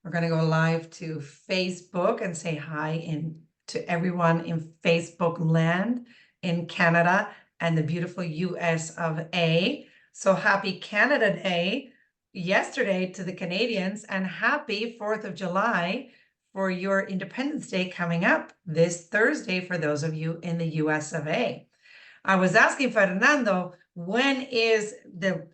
We're going to go live to Facebook and say hi to everyone in Facebook land in Canada and the beautiful US of A. So happy Canada Day yesterday to the Canadians, and happy 4th of July for your Independence Day coming up this Thursday for those of you in the US of A. I was asking Fernando, when is the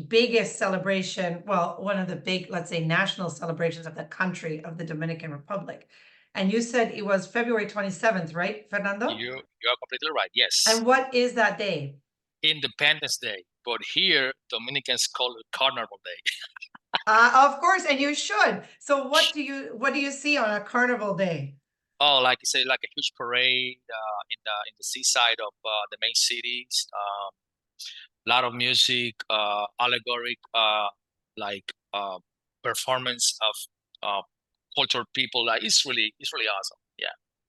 biggest celebration? Well, one of the big, let's say, national celebrations of the country of the Dominican Republic. And you said it was February 27th, right, Fernando? You're completely right. Yes, And what is that day? Independence Day, but here Dominicans call it Carnival Day. Of course, and you should. So what do you see on a carnival day? Oh, like you say, like a huge parade in the seaside of the main cities. A lot of music, allegoric, like performance of cultured people. Like it's really awesome. Yeah.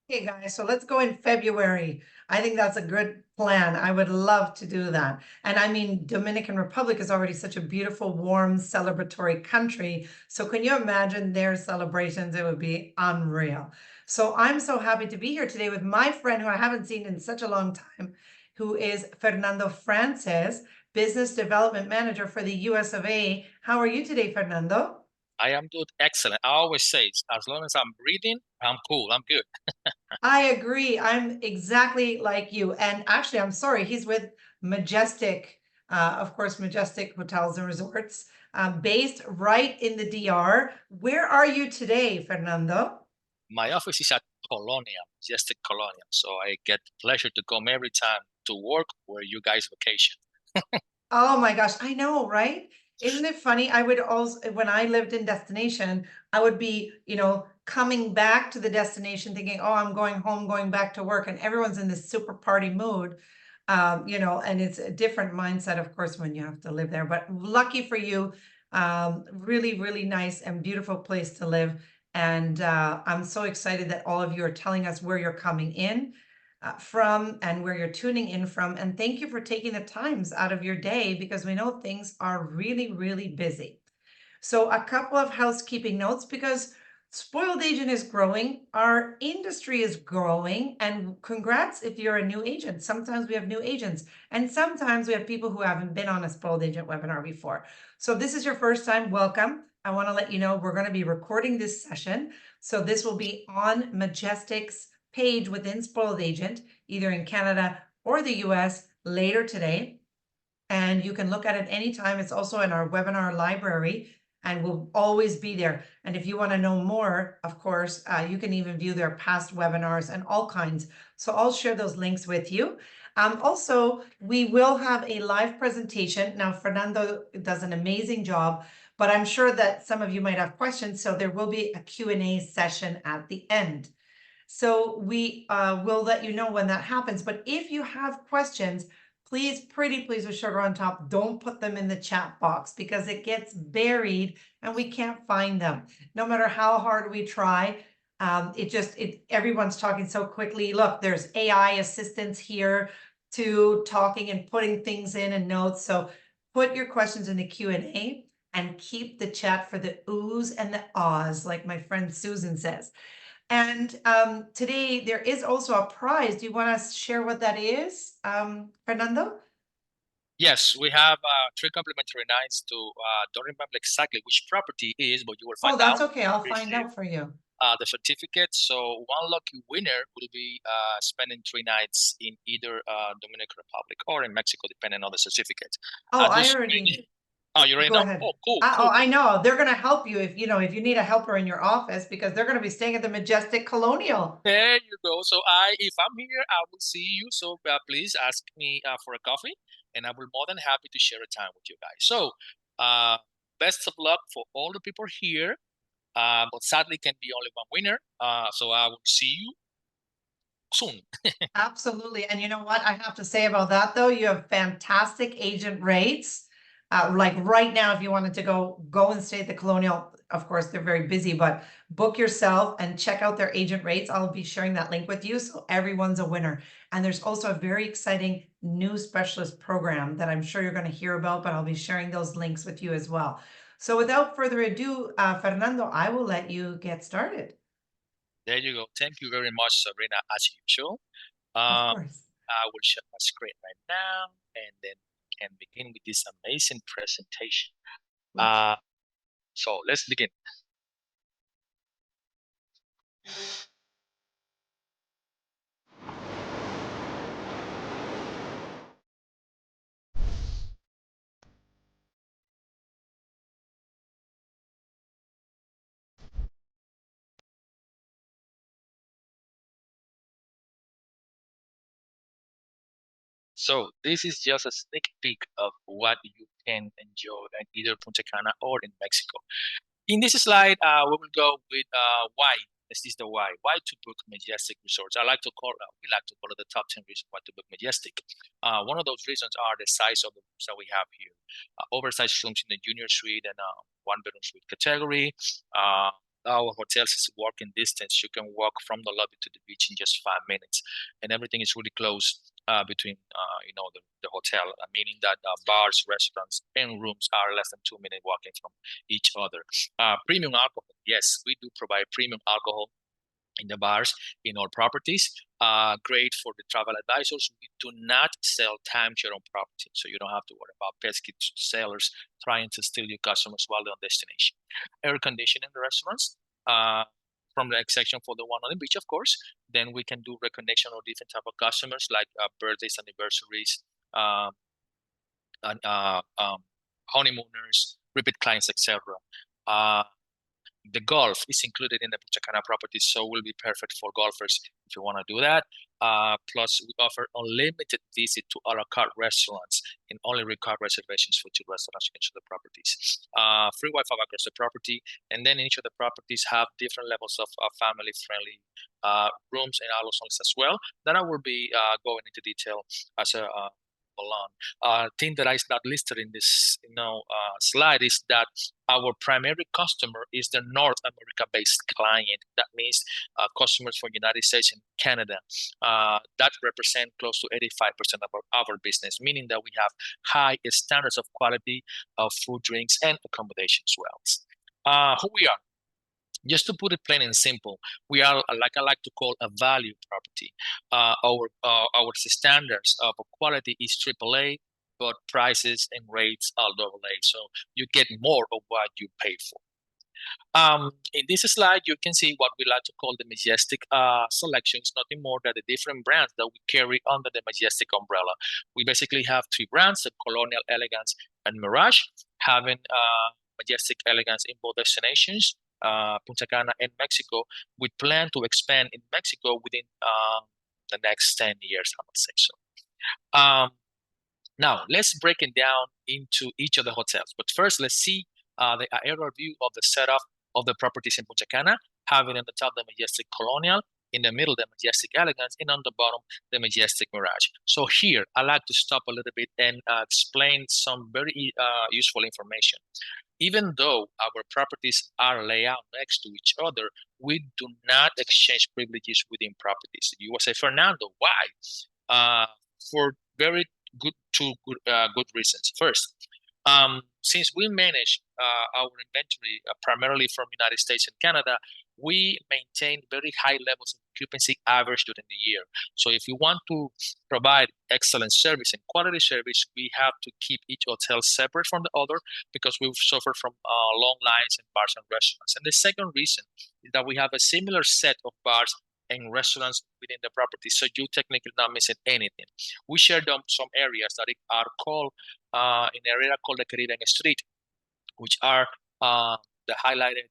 Okay, guys, so let's go in February. I think that's a good plan. I would love to do that. And I mean, Dominican Republic is already such a beautiful, warm, celebratory country. So can you imagine their celebrations? It would be unreal. So I'm so happy to be here today with my friend who I haven't seen in such a long time, who is Fernando Francis, Business Development Manager for the US of A. How are you today, Fernando? I am doing excellent. I always say, as long as I'm breathing, I'm cool. I'm good. I agree. I'm exactly like you. And actually, I'm sorry, he's with Majestic, of course, Majestic Hotels and Resorts, based right in the DR. Where are you today, Fernando? My office is at Colonia, Majestic Colonia, so I get the pleasure to come every time to work where you guys vacation. Oh my gosh, I know, right? Isn't it funny? I would also, when I lived in destination, I would be, coming back to the destination thinking, oh, I'm going home, going back to work, and everyone's in this super party mood. And it's a different mindset, of course, when you have to live there. But lucky for you, really, really nice and beautiful place to live. And I'm so excited that all of you are telling us where you're coming in from and where you're tuning in from. And thank you for taking the times out of your day, because we know things are really, really busy. So a couple of housekeeping notes, because Spoiled Agent is growing, our industry is growing, and congrats if you're a new agent. Sometimes we have new agents, and sometimes we have people who haven't been on a Spoiled Agent webinar before. So if this is your first time, welcome. I want to let you know we're going to be recording this session. So this will be on Majestic's page within Spoiled Agent, either in Canada or the US later today. And you can look at it anytime. It's also in our webinar library and will always be there. And if you want to know more, of course, you can even view their past webinars and all kinds. So I'll share those links with you. Also, we will have a live presentation. Now, Fernando does an amazing job, but I'm sure that some of you might have questions. So there will be a Q&A session at the end. So we will let you know when that happens. But if you have questions, please, pretty please, with sugar on top, don't put them in the chat box, because it gets buried and we can't find them. No matter how hard we try, everyone's talking so quickly. Look, there's AI assistants here to talking and putting things in and notes. So put your questions in the Q&A and keep the chat for the oohs and the ahs, like my friend Susan says. And today there is also a prize. Do you want to share what that is, Fernando? Yes, we have 3 complimentary nights to. Don't remember exactly which property it is, but you will find Oh, that's out. okay. I'll find out for you. The certificate. So one lucky winner will be spending 3 nights in either Dominican Republic or in Mexico, depending on the certificate. Oh, I Those already. Oh, you already Go know? ahead. Oh, cool, Oh, cool. I know. They're going to help you if you need a helper in your office, because they're going to be staying at the Majestic Colonial. There you go. So if I'm here, I will see you. So please ask me for a coffee, and I will more than happy to share a time with you guys. So best of luck for all the people here. But sadly, can be only one winner. So I will see you soon. Absolutely. And you know what I have to say about that, though? You have fantastic agent rates. Like right now, if you wanted to go and stay at the Colonial, of course, they're very busy, but book yourself and check out their agent rates. I'll be sharing that link with you, so everyone's a winner. And there's also a very exciting new specialist program that I'm sure you're going to hear about, but I'll be sharing those links with you as well. So without further ado, Fernando, I will let you get started. There you go. Thank you very much, Sabrina, as usual. Of Uh, course. I will share my screen right now, and then we can begin with this amazing presentation. Let's- So let's begin. So this is just a sneak peek of what you can enjoy in either Punta Cana or in Mexico. In this slide, we will go with why. This is the why. Why to book Majestic Resorts? We like to call it the top 10 reasons why to book Majestic. One of those reasons are the size of the rooms that we have here. Oversized rooms in the junior suite and one bedroom suite category. Our hotels is walking distance. You can walk from the lobby to the beach in just 5 minutes, and everything is really close between the hotel, meaning that bars, restaurants, and rooms are less than 2 minute walking from each other. Premium alcohol. Yes, we do provide premium alcohol in the bars in our properties. Great for the travel advisors. We do not sell timeshare on property, so you don't have to worry about pesky sellers trying to steal your customers while they're on destination. Air conditioning in the restaurants. From the section for the one on the beach, of course. Then we can do recognition of different type of customers like birthdays, anniversaries, and, honeymooners, repeat clients, etc. The golf is included in the Punta Cana property, so will be perfect for golfers if you want to do that. Plus, we offer unlimited visit to a la carte restaurants and only require reservations for 2 restaurants in each of the properties. Free Wi-Fi across the property, and then each of the properties have different levels of family-friendly rooms and allows as well. That I will be going into detail as a along. Thing that is not listed in this slide is that our primary customer is the North America-based client. That means customers for United States and Canada. That represent close to 85% of our business, meaning that we have high standards of quality of food, drinks, and accommodation as well. Who we are? Just to put it plain and simple, we are, like I like to call, a value property. Our standards of quality is AAA, but prices and rates are AA. So you get more of what you pay for. In this slide, you can see what we like to call the Majestic selection. It's nothing more than the different brands that we carry under the Majestic umbrella. We basically have 3 brands, the Colonial, Elegance, and Mirage, having Majestic Elegance in both destinations, Punta Cana and Mexico. We plan to expand in Mexico within the next 10 years, I would say so. Now, let's break it down into each of the hotels. But first, let's see the aerial view of the setup of the properties in Punta Cana, having on the top the Majestic Colonial, in the middle the Majestic Elegance, and on the bottom the Majestic Mirage. So here, I like to stop a little bit and explain some very useful information. Even though our properties are laid out next to each other, we do not exchange privileges within properties. You will say, Fernando, why? For very good reasons. First, since we manage our inventory primarily from United States and Canada, we maintain very high levels of occupancy average during the year. So if you want to provide excellent service and quality service, we have to keep each hotel separate from the other because we've suffered from long lines in bars and restaurants. And the second reason is that we have a similar set of bars and restaurants within the property, so you technically not missing anything. We share some areas that are called in an area called the Caribbean Street, which are the highlighted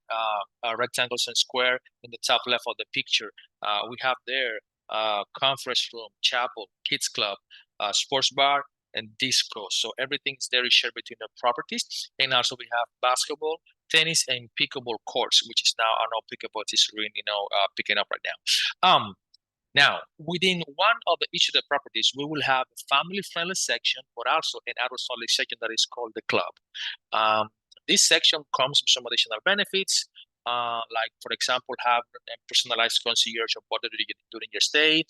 rectangles and square in the top left of the picture. We have there conference room, chapel, kids club, sports bar, and disco. So everything is there is shared between the properties. And also we have basketball, tennis, and pickleball courts, which is now, I know pickleball is really, picking up right now. Now, within one of each of the properties, we will have a family-friendly section, but also an adult-only section that is called the club. This section comes with some additional benefits. like for example, have a personalized concierge of water during your stay,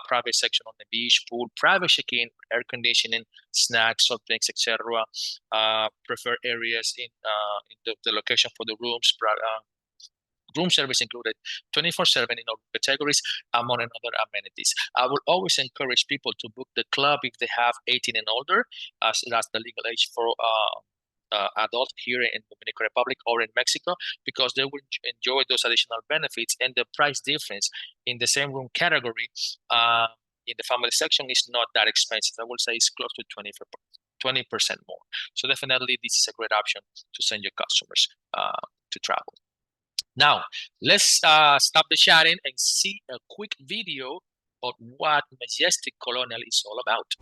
private section on the beach, pool, private check-in, air conditioning, snacks, soft drinks, etc. Preferred areas in the location for the rooms, room service included 24/7 in all categories, among other amenities. I will always encourage people to book the club if they have 18 and older, as that's the legal age for adults here in Dominican Republic or in Mexico, because they will enjoy those additional benefits, and the price difference in the same room category in the family section is not that expensive. I will say it's close to 20% more. So definitely this is a great option to send your customers to travel. Now, let's stop the chatting and see a quick video of what Majestic Colonial is all about.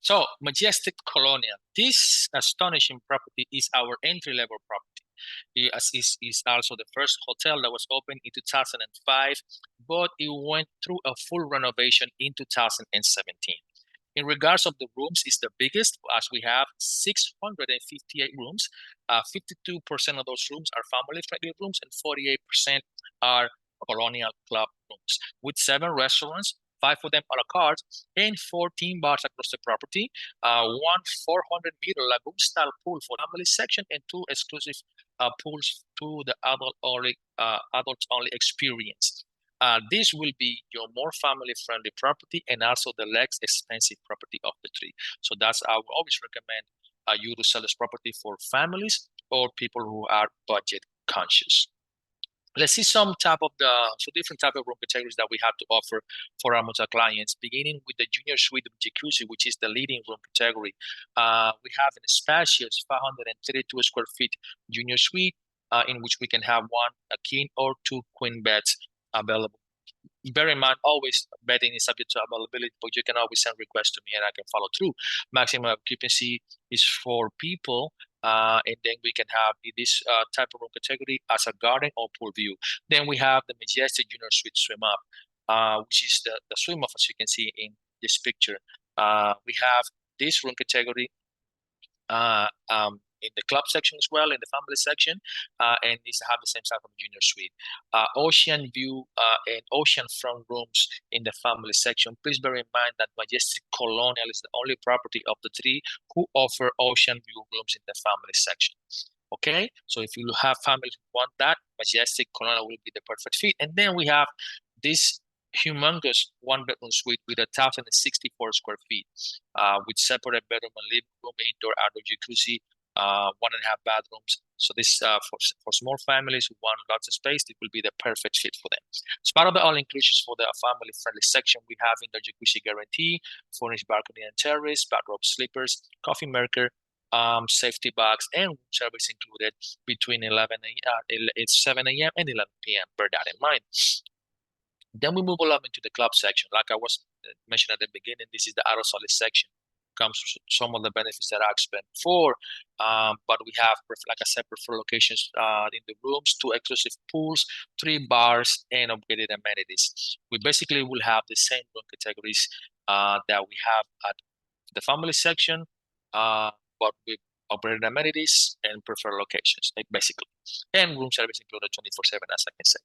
So, Majestic Colonial. This astonishing property is our entry-level property. It is also the first hotel that was opened in 2005, but it went through a full renovation in 2017. In regards of the rooms, it's the biggest, as we have 658 rooms. 52% of those rooms are family-friendly rooms, and 48% are colonial club rooms, with 7 restaurants, 5 of them a la carte, and 14 bars across the property, one 400-meter lagoon-style pool for family section, and 2 exclusive pools to the adults-only experience. This will be your more family-friendly property and also the less expensive property of the 3. So that's I would always recommend you to sell this property for families or people who are budget conscious. Let's see different type of room categories that we have to offer for our multi clients, beginning with the junior suite with jacuzzi, which is the leading room category. We have an spacious 532 square feet junior suite, in which we can have a king or 2 queen beds available. Bear in mind, always bedding is subject to availability, but you can always send requests to me and I can follow through. Maximum occupancy is 4 people, and then we can have this type of room category as a garden or pool view. Then we have the Majestic Junior Suite Swim Up, which is the swim up, as you can see in this picture. We have this room category in the club section as well, in the family section, and these have the same type of junior suite. Ocean view and ocean front rooms in the family section. Please bear in mind that Majestic Colonial is the only property of the 3 who offer ocean view rooms in the family section. Okay, so if you have families who want that, Majestic Colonial will be the perfect fit. And then we have this humongous 1-bedroom suite with 1,064 square feet, with separate bedroom and living room, indoor, outdoor jacuzzi, 1.5 bathrooms. So this for small families who want lots of space, it will be the perfect fit for them. As part of the all inclusions for the family-friendly section, we have indoor jacuzzi guarantee, furnished balcony and terrace, bathrobe slippers, coffee maker, safety box, and room service included between 7 a.m. and 11 p.m. Bear that in mind. Then we move along into the club section. Like I was mentioned at the beginning, this is the auto solid section. comes some of the benefits that I explained before. But we have, like I said, preferred locations in the rooms, 2 exclusive pools, 3 bars, and upgraded amenities. We basically will have the same room categories that we have at the family section, but with upgraded amenities and preferred locations, basically. And room service included 24/7, as I can say.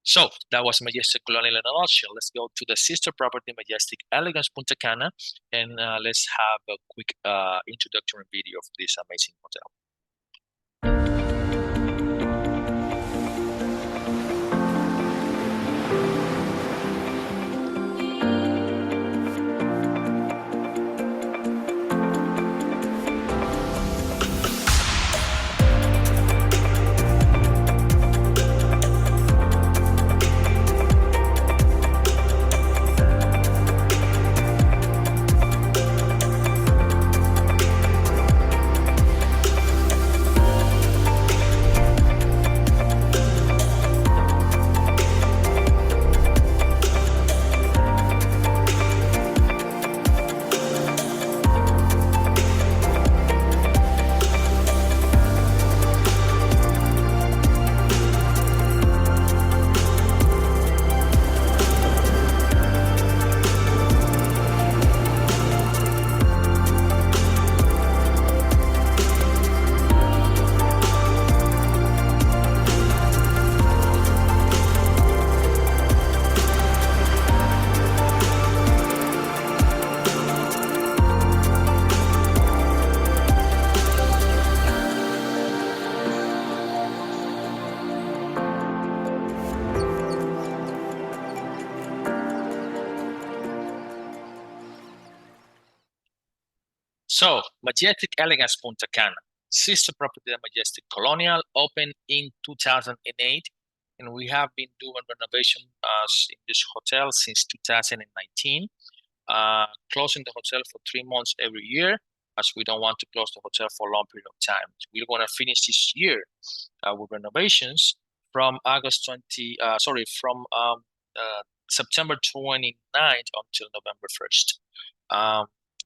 So that was Majestic Colonial in a nutshell. Let's go to the sister property, Majestic Elegance Punta Cana, and let's have a quick introductory video of this amazing hotel. So, Majestic Elegance Punta Cana, sister property of Majestic Colonial, opened in 2008, and we have been doing renovation in this hotel since 2019, closing the hotel for 3 months every year, as we don't want to close the hotel for a long period of time. We're going to finish this year with renovations from September 29th until November 1st.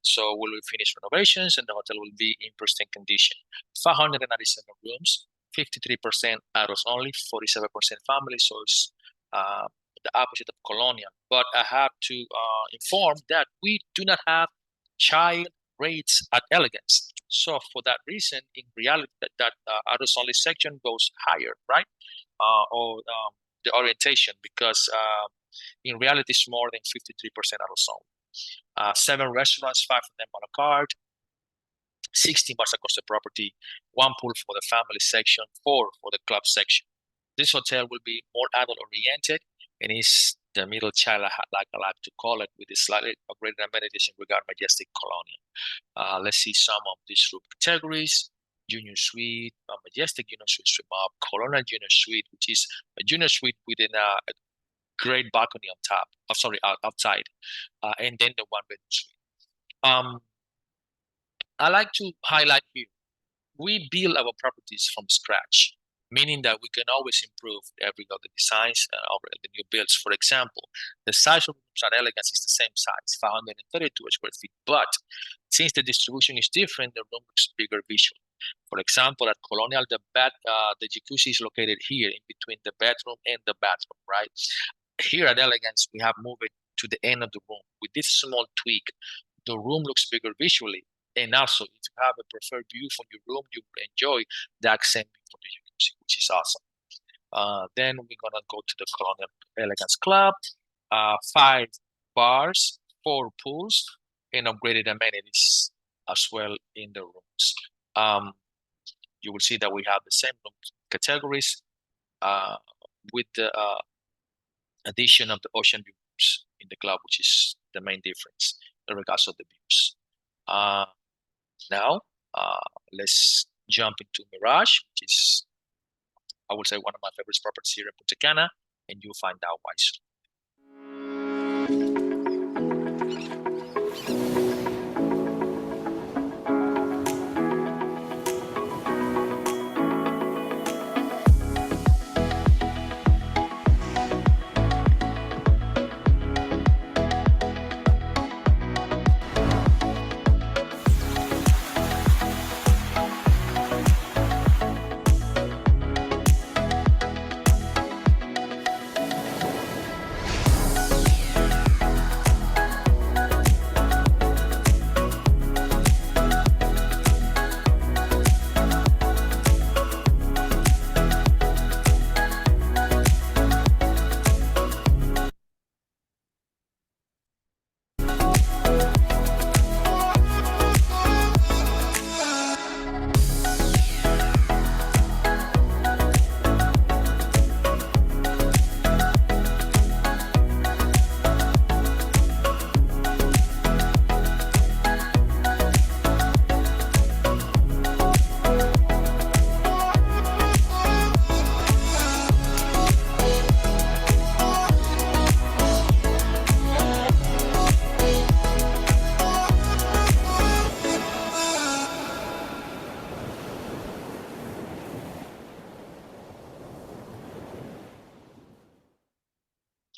So we will finish renovations and the hotel will be in pristine condition. 597 rooms, 53% adults only, 47% family. So it's the opposite of Colonial. But I have to inform that we do not have child rates at Elegance. So for that reason, in reality, that adults only section goes higher, right? Or the orientation, because in reality, it's more than 53% adults only. 7 restaurants, 5 of them a la carte, 16 bars across the property, 1 pool for the family section, 4 for the club section. This hotel will be more adult oriented and is the middle child, like I like to call it, with the slightly upgraded amenities in regard Majestic Colonial. Let's see some of these room categories. Junior suite, Majestic Junior Suite strip up, Colonial Junior Suite, which is a junior suite within a great balcony on top. Outside, and then the 1-bedroom suite. I like to highlight here, we build our properties from scratch, meaning that we can always improve every other designs of the new builds. For example, the size of rooms at Elegance is the same size, 532 square feet, but since the distribution is different, the room looks bigger visually. For example, at Colonial, the jacuzzi is located here in between the bedroom and the bathroom, right? Here at Elegance, we have moved it to the end of the room. With this small tweak, the room looks bigger visually. And also, if you have a preferred view from your room, you will enjoy the accent view from the jacuzzi, which is awesome. Then we're going to go to the Colonial Elegance Club, 5 bars, 4 pools, and upgraded amenities as well in the rooms. You will see that we have the same room categories with the addition of the ocean views in the club, which is the main difference in regards of the views. Now, let's jump into Mirage, which is, I would say, one of my favorite properties here in Punta Cana, and you'll find out why soon.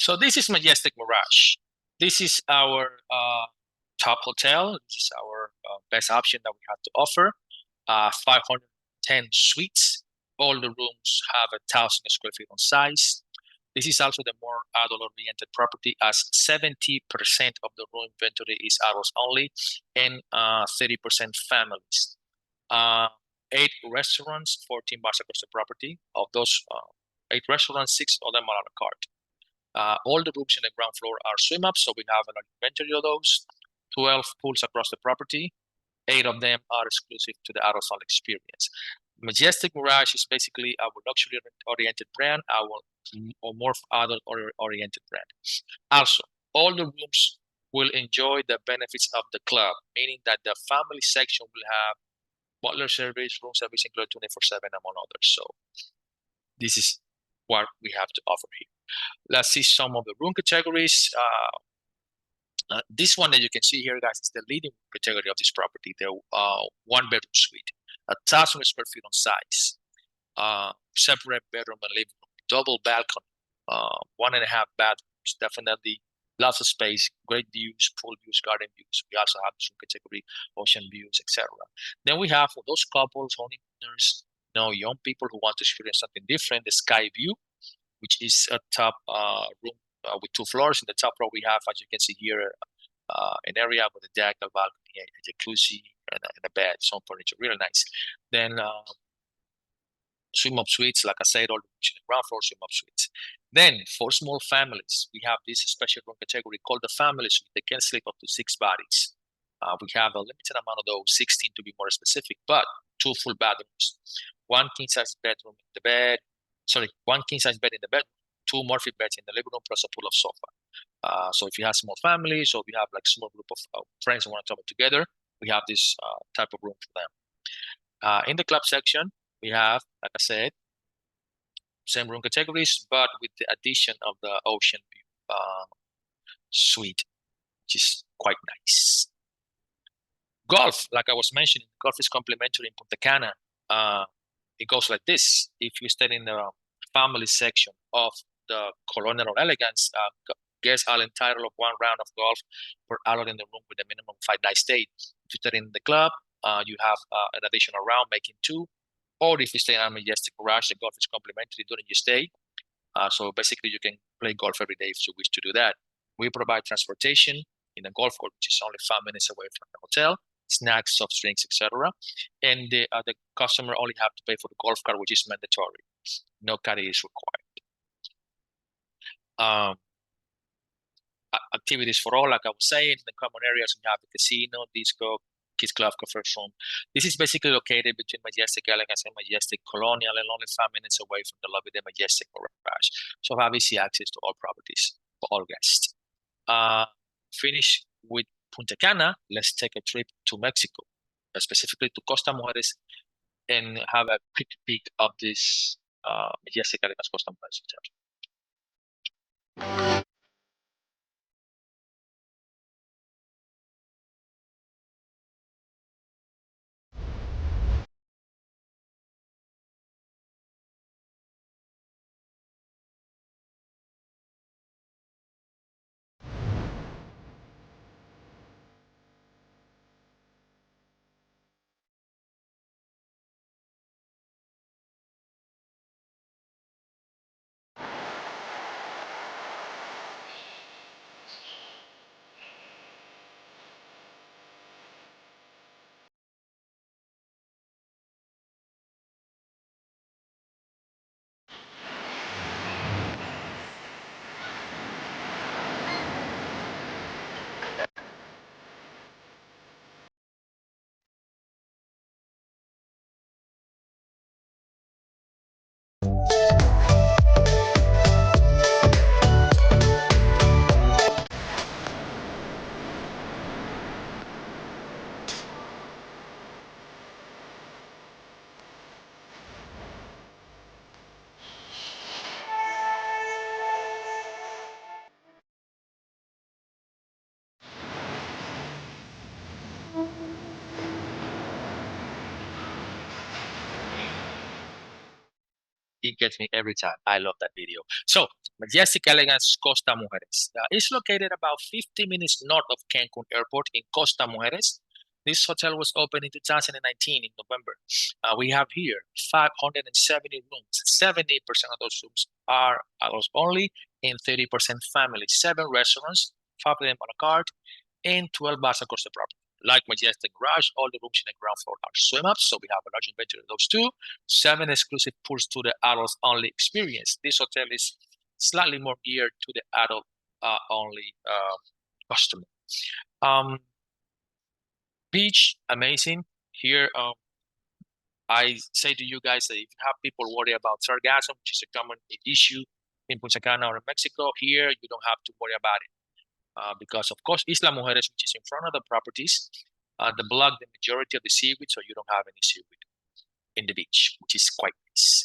So this is Majestic Mirage. This is our top hotel. This is our best option that we have to offer. 510 suites. All the rooms have 1,000 square feet on size. This is also the more adult-oriented property, as 70% of the room inventory is adults only, and 30% families. 8 restaurants, 14 bars across the property. Of those 8 restaurants, 6 of them are a la carte. All the rooms in the ground floor are swim ups, so we have an inventory of those. 12 pools across the property. 8 of them are exclusive to the adult only experience. Majestic Mirage is basically our luxury-oriented brand, our more adult-oriented brand. Also, all the rooms will enjoy the benefits of the club, meaning that the family section will have butler service, room service included 24/7, among others. So this is what we have to offer here. Let's see some of the room categories. This one that you can see here, guys, is the leading category of this property. The 1-bedroom suite, 1,000 square feet on size, separate bedroom and living room, double balcony, 1.5 bathrooms, definitely lots of space, great views, pool views, garden views. We also have this room category, ocean views, etc. Then we have for those couples, honeymooners, young people who want to experience something different, the sky view, which is a top room with 2 floors. In the top floor, we have, as you can see here, an area with a deck, a balcony, a jacuzzi, and a bed, some furniture, really nice. Then swim up suites, like I said, all the ground floor swim up suites. Then for small families, we have this special room category called the family suite. They can sleep up to 6 bodies. We have a limited amount of those, 16 to be more specific, but 2 full bathrooms, 1 king size bedroom in the bed. Sorry, 1 king size bed in the bedroom, 2 Murphy beds in the living room, plus a pool of sofa. So if you have small families, or if you have like small group of friends who want to travel together, we have this type of room for them. In the club section, we have, like I said, same room categories, but with the addition of the ocean view suite, which is quite nice. Golf, like I was mentioning, golf is complimentary in Punta Cana. It goes like this. If you stay in the family section of the Colonial or Elegance, guests are entitled of 1 round of golf per adult in the room with a minimum 5-night stay. If you stay in the club, you have an additional round, making 2. Or if you stay in a Majestic Garage, the golf is complimentary during your stay. So basically, you can play golf every day if you wish to do that. We provide transportation in a golf course, which is only 5 minutes away from the hotel, snacks, soft drinks, etc. And the customer only have to pay for the golf cart, which is mandatory. No caddy is required. Activities for all, like I was saying, in the common areas, we have the casino, disco, kids club, cafe room. This is basically located between Majestic Elegance and Majestic Colonial, and only 5 minutes away from the lobby of the Majestic Garage. So have easy access to all properties for all guests. Finish with Punta Cana. Let's take a trip to Mexico, specifically to Costa Mujeres, and have a quick peek of this Majestic Elegance Costa Mujeres hotel. It gets me every time. I love that video. So, Majestic Elegance Costa Mujeres. It's located about 50 minutes north of Cancun Airport in Costa Mujeres. This hotel was opened in 2019 in November. We have here 570 rooms. 70% of those rooms are adults only, and 30% family. 7 restaurants, 5 of them on a cart, and 12 bars across the property. Like Majestic Garage, all the rooms in the ground floor are swim ups, so we have a large inventory of those too. 7 exclusive pools to the adults only experience. This hotel is slightly more geared to the adult only customer. Beach, amazing. Here, I say to you guys that if you have people worry about sargassum, which is a common issue in Punta Cana or in Mexico, here you don't have to worry about it. Because of course, Isla Mujeres, which is in front of the properties, they block the majority of the seaweed, so you don't have any seaweed in the beach, which is quite nice.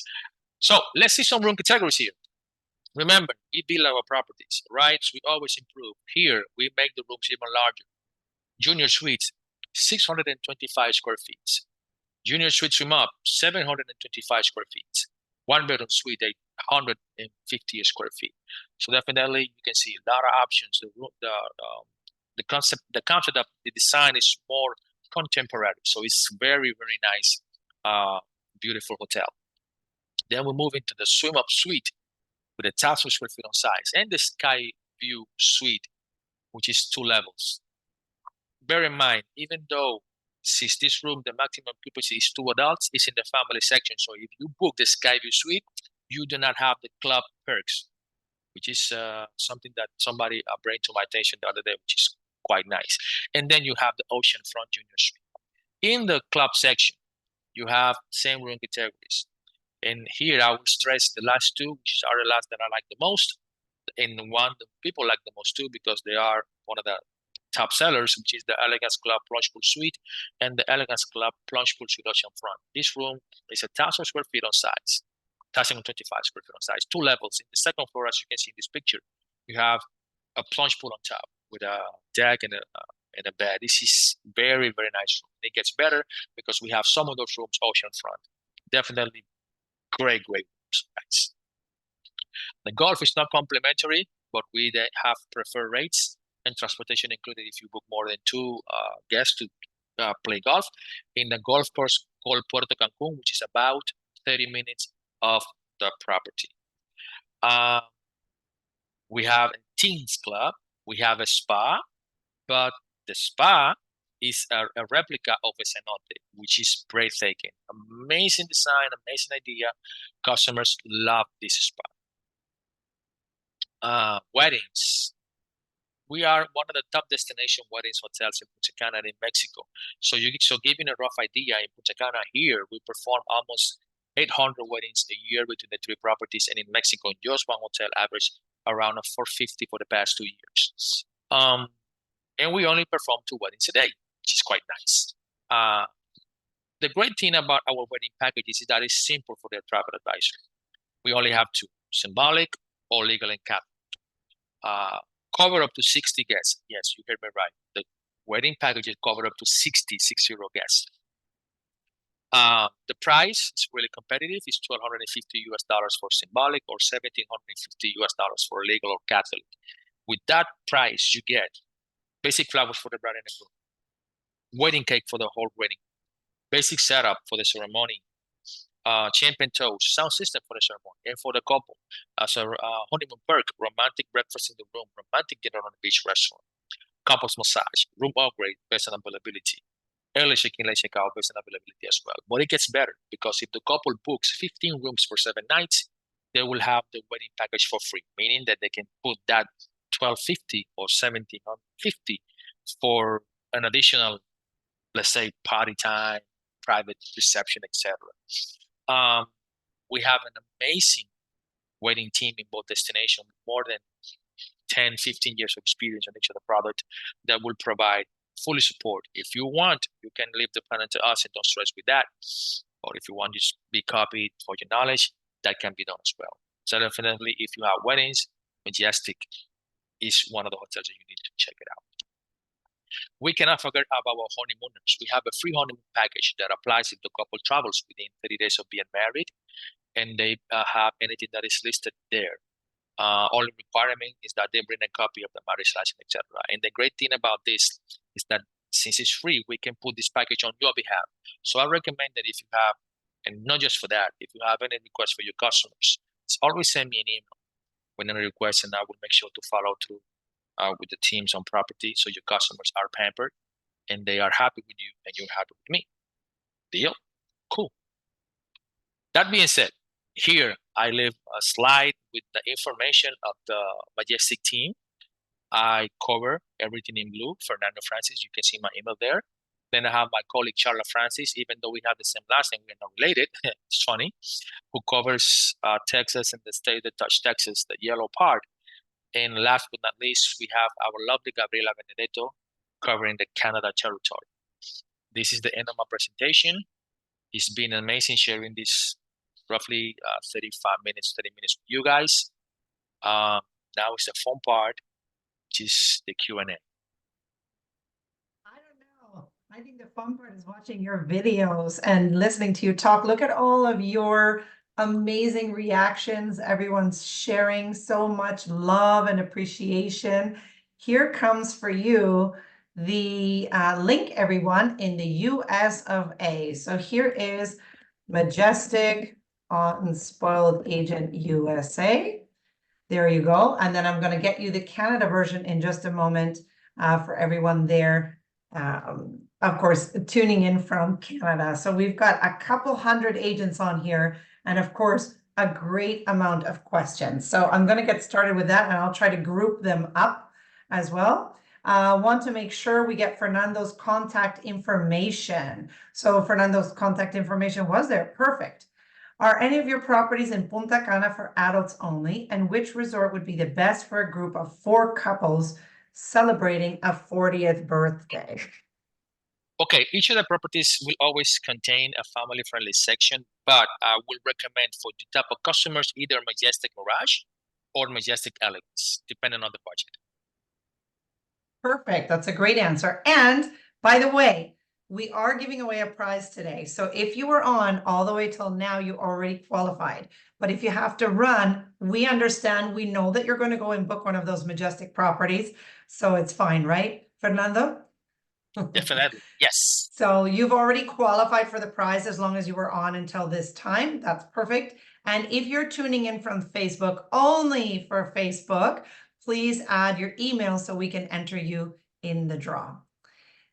So let's see some room categories here. Remember, we build our properties, right? So we always improve. Here, we make the rooms even larger. Junior suites, 625 square feet. Junior suite swim up, 725 square feet. 1 bedroom suite, 850 square feet. So definitely you can see a lot of options. The concept of the design is more contemporary. So it's very, very nice, beautiful hotel. Then we move into the swim up suite with 1,000 square feet on size, and the sky view suite, which is 2 levels. Bear in mind, even though since this room, the maximum occupancy is 2 adults, it's in the family section. So if you book the Skyview suite, you do not have the club perks, which is something that somebody brought to my attention the other day, which is quite nice. And then you have the oceanfront junior suite. In the club section, you have same room categories. And here I will stress the last 2, which are the last that I like the most. And one that people like the most too, because they are one of the top sellers, which is the Elegance Club Plunge Pool Suite and the Elegance Club Plunge Pool Suite Oceanfront. This room is 1,000 square feet on size, 1,025 square feet on size, 2 levels. In the second floor, as you can see in this picture, you have a plunge pool on top with a deck and a bed. This is very, very nice room. It gets better because we have some of those rooms oceanfront. Definitely great rooms, guys. The golf is not complimentary, but we have preferred rates and transportation included if you book more than 2 guests to play golf in the golf course called Puerto Cancun, which is about 30 minutes of the property. We have a teens club, we have a spa, but the spa is a replica of a cenote, which is breathtaking. Amazing design, amazing idea. Customers love this spa. Weddings. We are one of the top destination weddings hotels in Punta Cana and in Mexico. So giving a rough idea, in Punta Cana here, we perform almost 800 weddings a year between the 3 properties, and in Mexico, in just one hotel, average around 450 for the past 2 years. And we only perform 2 weddings a day, which is quite nice. The great thing about our wedding packages is that it's simple for the travel advisor. We only have 2, symbolic or legal and Catholic. Cover up to 60 guests. Yes, you heard me right. The wedding packages cover up to 60 guests. The price is really competitive. It's $1,250 for symbolic or $1,750 for legal or Catholic. With that price, you get basic flowers for the bride and the groom, wedding cake for the whole wedding, basic setup for the ceremony, champagne toast, sound system for the ceremony, and for the couple, as a honeymoon perk, romantic breakfast in the room, romantic dinner on the beach restaurant, couples massage, room upgrade based on availability, early check-in, late check-out based on availability as well. But it gets better because if the couple books 15 rooms for 7 nights, they will have the wedding package for free, meaning that they can put that $1,250 or $1,750 for an additional, let's say, party time, private reception, etc. We have an amazing wedding team in both destinations, more than 10, 15 years of experience on each of the product that will provide fully support. If you want, you can leave the plan to us and don't stress with that. Or if you want, just be copied for your knowledge, that can be done as well. So definitely, if you have weddings, Majestic is one of the hotels that you need to check it out. We cannot forget about our honeymooners. We have a free honeymoon package that applies if the couple travels within 30 days of being married. and they have anything that is listed there. Only requirement is that they bring a copy of the marriage license, etc. And the great thing about this is that since it's free, we can put this package on your behalf. So I recommend that if you have, and not just for that, if you have any requests for your customers, always send me an email with any request, and I will make sure to follow through with the teams on property, so your customers are pampered and they are happy with you and you're happy with me. Deal? Cool. That being said, here I leave a slide with the information of the Majestic team. I cover everything in blue. Fernando Francis, you can see my email there. Then I have my colleague Charlotte Francis, even though we have the same last name, we're not related. It's funny, who covers Texas and the state that touch Texas, the yellow part. And last but not least, we have our lovely Gabriela Benedetto covering the Canada territory. This is the end of my presentation. It's been amazing sharing this roughly 35 minutes, 30 minutes with you guys. Now is the fun part, which is the Q&A. I don't know. I think the fun part is watching your videos and listening to you talk. Look at all of your amazing reactions. Everyone's sharing so much love and appreciation. Here comes for you the link, everyone, in the US of A. So here is Majestic Unspoiled Agent USA. There you go. And then I'm going to get you the Canada version in just a moment for everyone there. Of course, tuning in from Canada. So we've got a couple hundred agents on here, and of course, a great amount of questions. So I'm going to get started with that, and I'll try to group them up as well. Want to make sure we get Fernando's contact information. So Fernando's contact information was there. Perfect. Are any of your properties in Punta Cana for adults only? And which resort would be the best for a group of 4 couples celebrating a 40th birthday? Okay, each of the properties will always contain a family-friendly section, but I will recommend for the type of customers either Majestic Mirage or Majestic Elegance, depending on the budget. Perfect. That's a great answer. And by the way, we are giving away a prize today. So if you were on all the way till now, you already qualified. But if you have to run, we understand. We know that you're going to go and book one of those Majestic properties. So it's fine, right, Fernando? Definitely, yes. So you've already qualified for the prize as long as you were on until this time. That's perfect. And if you're tuning in from Facebook, only for Facebook, please add your email so we can enter you in the draw.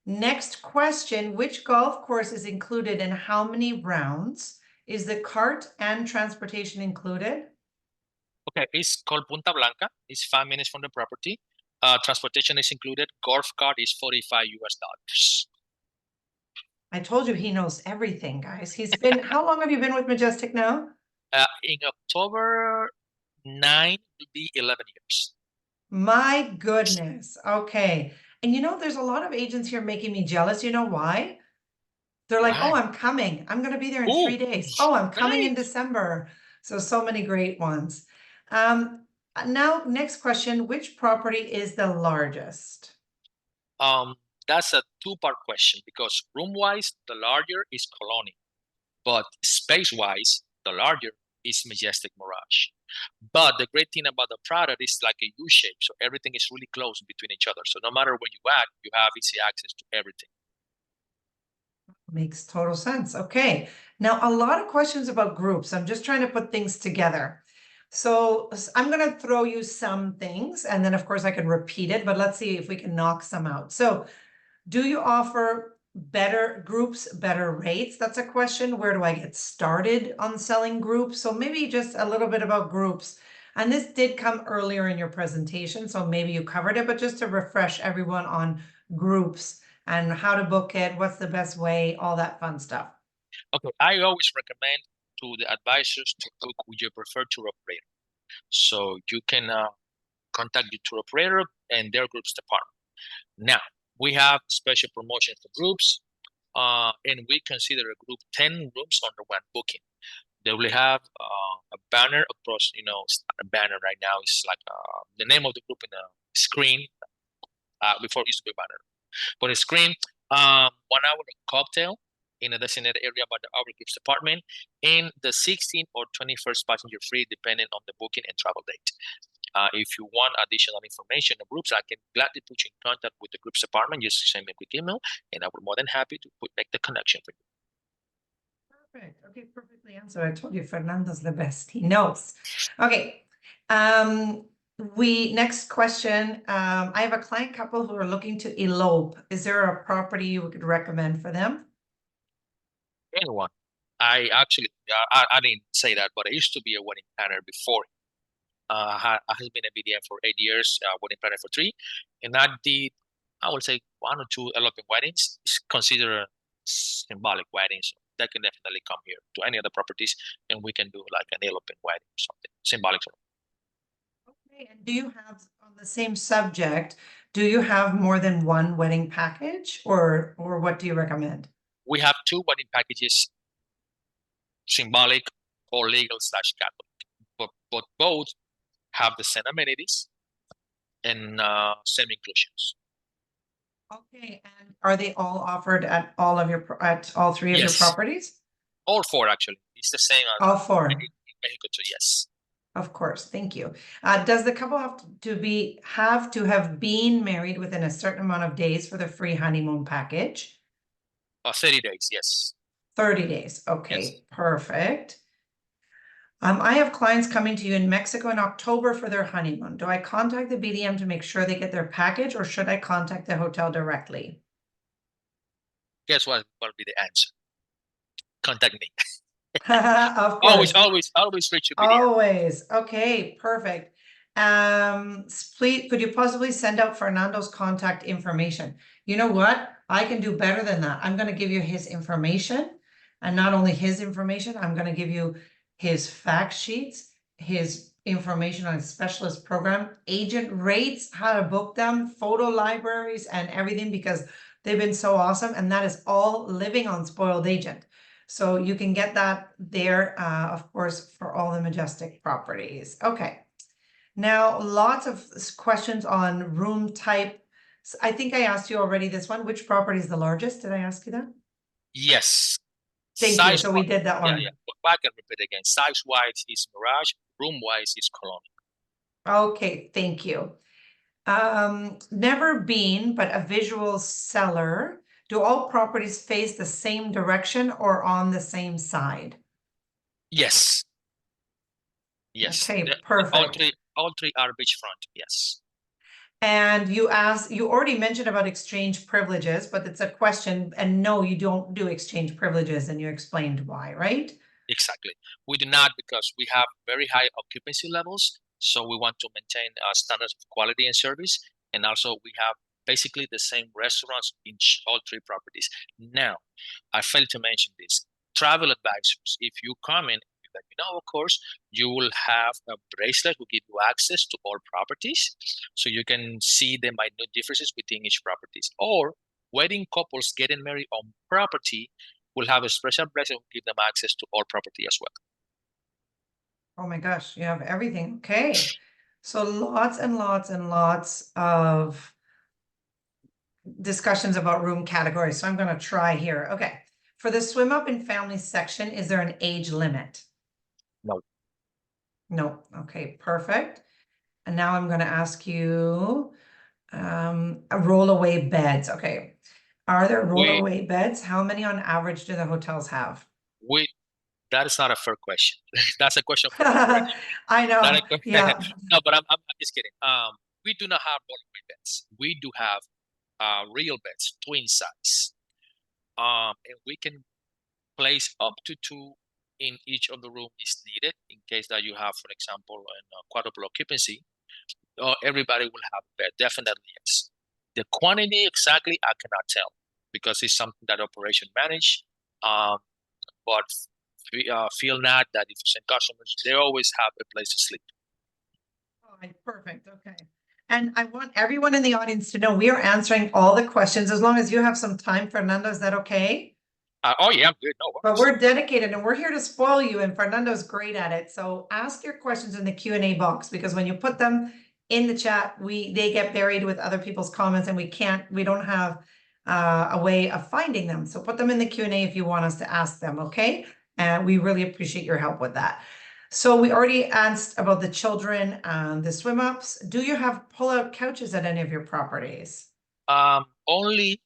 Next question, which golf course is included in how many rounds? Is the cart and transportation included? Okay, it's called Punta Blanca. It's 5 minutes from the property. Transportation is included. Golf cart is $45 US. I told you he knows everything, guys. He's been, how long have you been with Majestic now? In October 9 will be 11 years. My goodness. Okay. And you know, there's a lot of agents here making me jealous. You know why? They're like, Why? oh, I'm coming. I'm going to be there in Ooh, 3 days. Oh, I'm coming in great. December. So many great ones. Now, next question, which property is the largest? That's a two-part question because room-wise, the larger is Colonial, but space-wise, the larger is Majestic Mirage. But the great thing about the product is like a U shape, so everything is really close between each other. So no matter where you at, you have easy access to everything. Makes total sense. Okay. Now, a lot of questions about groups. I'm just trying to put things together. So I'm going to throw you some things, and then of course I can repeat it, but let's see if we can knock some out. So do you offer better groups, better rates? That's a question. Where do I get started on selling groups? So maybe just a little bit about groups. And this did come earlier in your presentation, so maybe you covered it, but just to refresh everyone on groups and how to book it, what's the best way, all that fun stuff. Okay, I always recommend to the advisors to book with your preferred tour operator. So you can contact your tour operator and their groups department. Now, we have special promotions for groups, and we consider a group 10 rooms under one booking. They will have a banner across, it's not a banner right now, it's like the name of the group in the screen. Before it used to be a banner. But a screen, 1 hour of cocktail, in a designated area by our group's department, and the 16th or 21st passenger free, depending on the booking and travel date. If you want additional information on groups, I can gladly put you in contact with the group's department. Just send me a quick email, and I will be more than happy to make the connection for you. Perfect. Okay, perfectly answered. I told you Fernando's the best. He knows. Okay. Next question. I have a client couple who are looking to elope. Is there a property you would recommend for them? Anyone. I actually, I didn't say that, but I used to be a wedding planner before. I has been a BDM for 8 years, wedding planner for 3, and I did, I would say, 1 or 2 eloping weddings. It's considered symbolic weddings. They can definitely come here to any other properties, and we can do like an eloping wedding or something symbolic. Okay, and do you have, on the same subject, do you have more than one wedding package, or what do you recommend? We have 2 wedding packages, symbolic or legal/Catholic, but both have the same amenities and same inclusions. Okay, and are they all offered at all of your at all 3 of your Yes, properties? all 4 actually. It's the same as All 4. in Mexico too. Yes, Of course, thank you. Does the couple have to have been married within a certain amount of days for the free honeymoon package? 30 days. Yes, 30 days. yes. Okay, perfect. I have clients coming to you in Mexico in October for their honeymoon. Do I contact the BDM to make sure they get their package, or should I contact the hotel directly? Guess what will be the answer? Contact me. Of Always, course. always reach your BDM. Always. Okay, perfect. Please, could you possibly send out Fernando's contact information? You know what? I can do better than that. I'm gonna give you his information, and not only his information, I'm gonna give you his fact sheets, his information on his specialist program, agent rates, how to book them, photo libraries, and everything, because they've been so awesome, and that is all living on Spoiled Agent. So you can get that there, of course, for all the Majestic properties. Okay. Now, lots of questions on room type. I think I asked you already this one. Which property is the largest? Did I ask you that? Yes. Thank you. So we did that one. Yeah. I can repeat again. Size-wise is Mirage. Room-wise is Colonial. Okay, thank you. Never been, but a visual seller. Do all properties face the same direction or on the same side? Yes. Yes. Okay, perfect. All three are beachfront. Yes. And you already mentioned about exchange privileges, but it's a question, and no, you don't do exchange privileges, and you explained why, right? Exactly. We do not, because we have very high occupancy levels. So we want to maintain standards of quality and service. And also we have basically the same restaurants in all 3 properties. Now, I failed to mention this. Travel advisors, if you come in, that of course, you will have a bracelet who give you access to all properties, so you can see the minute differences within each properties. Or wedding couples getting married on property will have a special bracelet who give them access to all property as well. Oh my gosh, you have everything. Okay. So lots and lots and lots of discussions about room categories. So I'm going to try here. Okay. For the swim up and family section, is there an age limit? No. No. Okay, perfect. And now I'm going to ask you a rollaway beds. Okay. Are there rollaway beds? How many on average do the hotels have? That is not a fair question. That's a question for I know. Yeah. No, but I'm just kidding. We do not have rollaway beds. We do have real beds, twin size. And we can place up to 2 in each of the room is needed, in case that you have, for example, a quadruple occupancy. Everybody will have a bed. Definitely, yes. The quantity exactly, I cannot tell, because it's something that operation manage. But feel not that if you send customers, they always have a place to sleep. All right, perfect. Okay. And I want everyone in the audience to know we are answering all the questions as long as you have some time, Fernando. Is that okay? Oh yeah, I'm good. No worries. But we're dedicated and we're here to spoil you, and Fernando's great at it. So ask your questions in the Q&A box, because when you put them in the chat, they get buried with other people's comments, and we don't have a way of finding them. So put them in the Q&A if you want us to ask them, okay? And we really appreciate your help with that. So we already asked about the children and the swim ups. Do you have pull-out couches at any of your properties? Only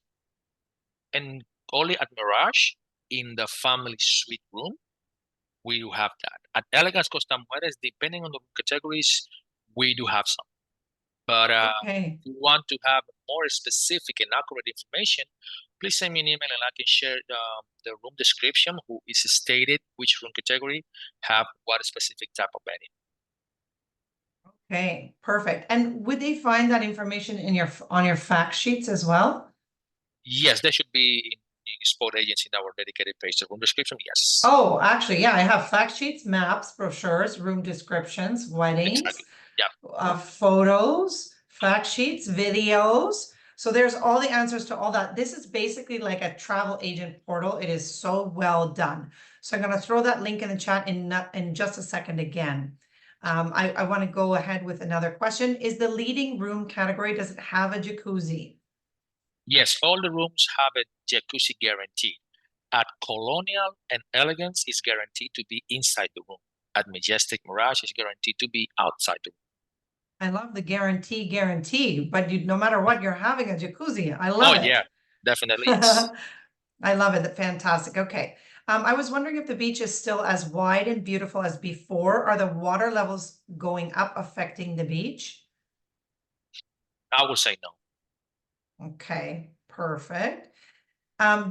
and only at Mirage in the family suite room we do have that. At Elegance Costa Mujeres, depending on the categories, we do have some. But Okay. if you want to have more specific and accurate information, please send me an email and I can share the room description, who is stated which room category have what specific type of bedding. Okay, perfect. And would they find that information in on your fact sheets as well? Yes, there should be in sport agents in our dedicated page. The room description, yes. Oh, actually, yeah, I have fact sheets, maps, brochures, room descriptions, weddings, Exactly. Yeah. photos, fact sheets, videos. So there's all the answers to all that. This is basically like a travel agent portal. It is so well done. So I'm going to throw that link in the chat in just a second again. I want to go ahead with another question. Is the leading room category, does it have a jacuzzi? Yes, all the rooms have a jacuzzi guarantee. At Colonial and Elegance, is guaranteed to be inside the room. At Majestic Mirage, is guaranteed to be outside the room. I love the guarantee, but no matter what, you're having a jacuzzi. I Oh, love it. yeah, definitely. Yes. I love it. Fantastic. Okay. I was wondering if the beach is still as wide and beautiful as before. Are the water levels going up affecting the beach? I would say no. Okay, perfect.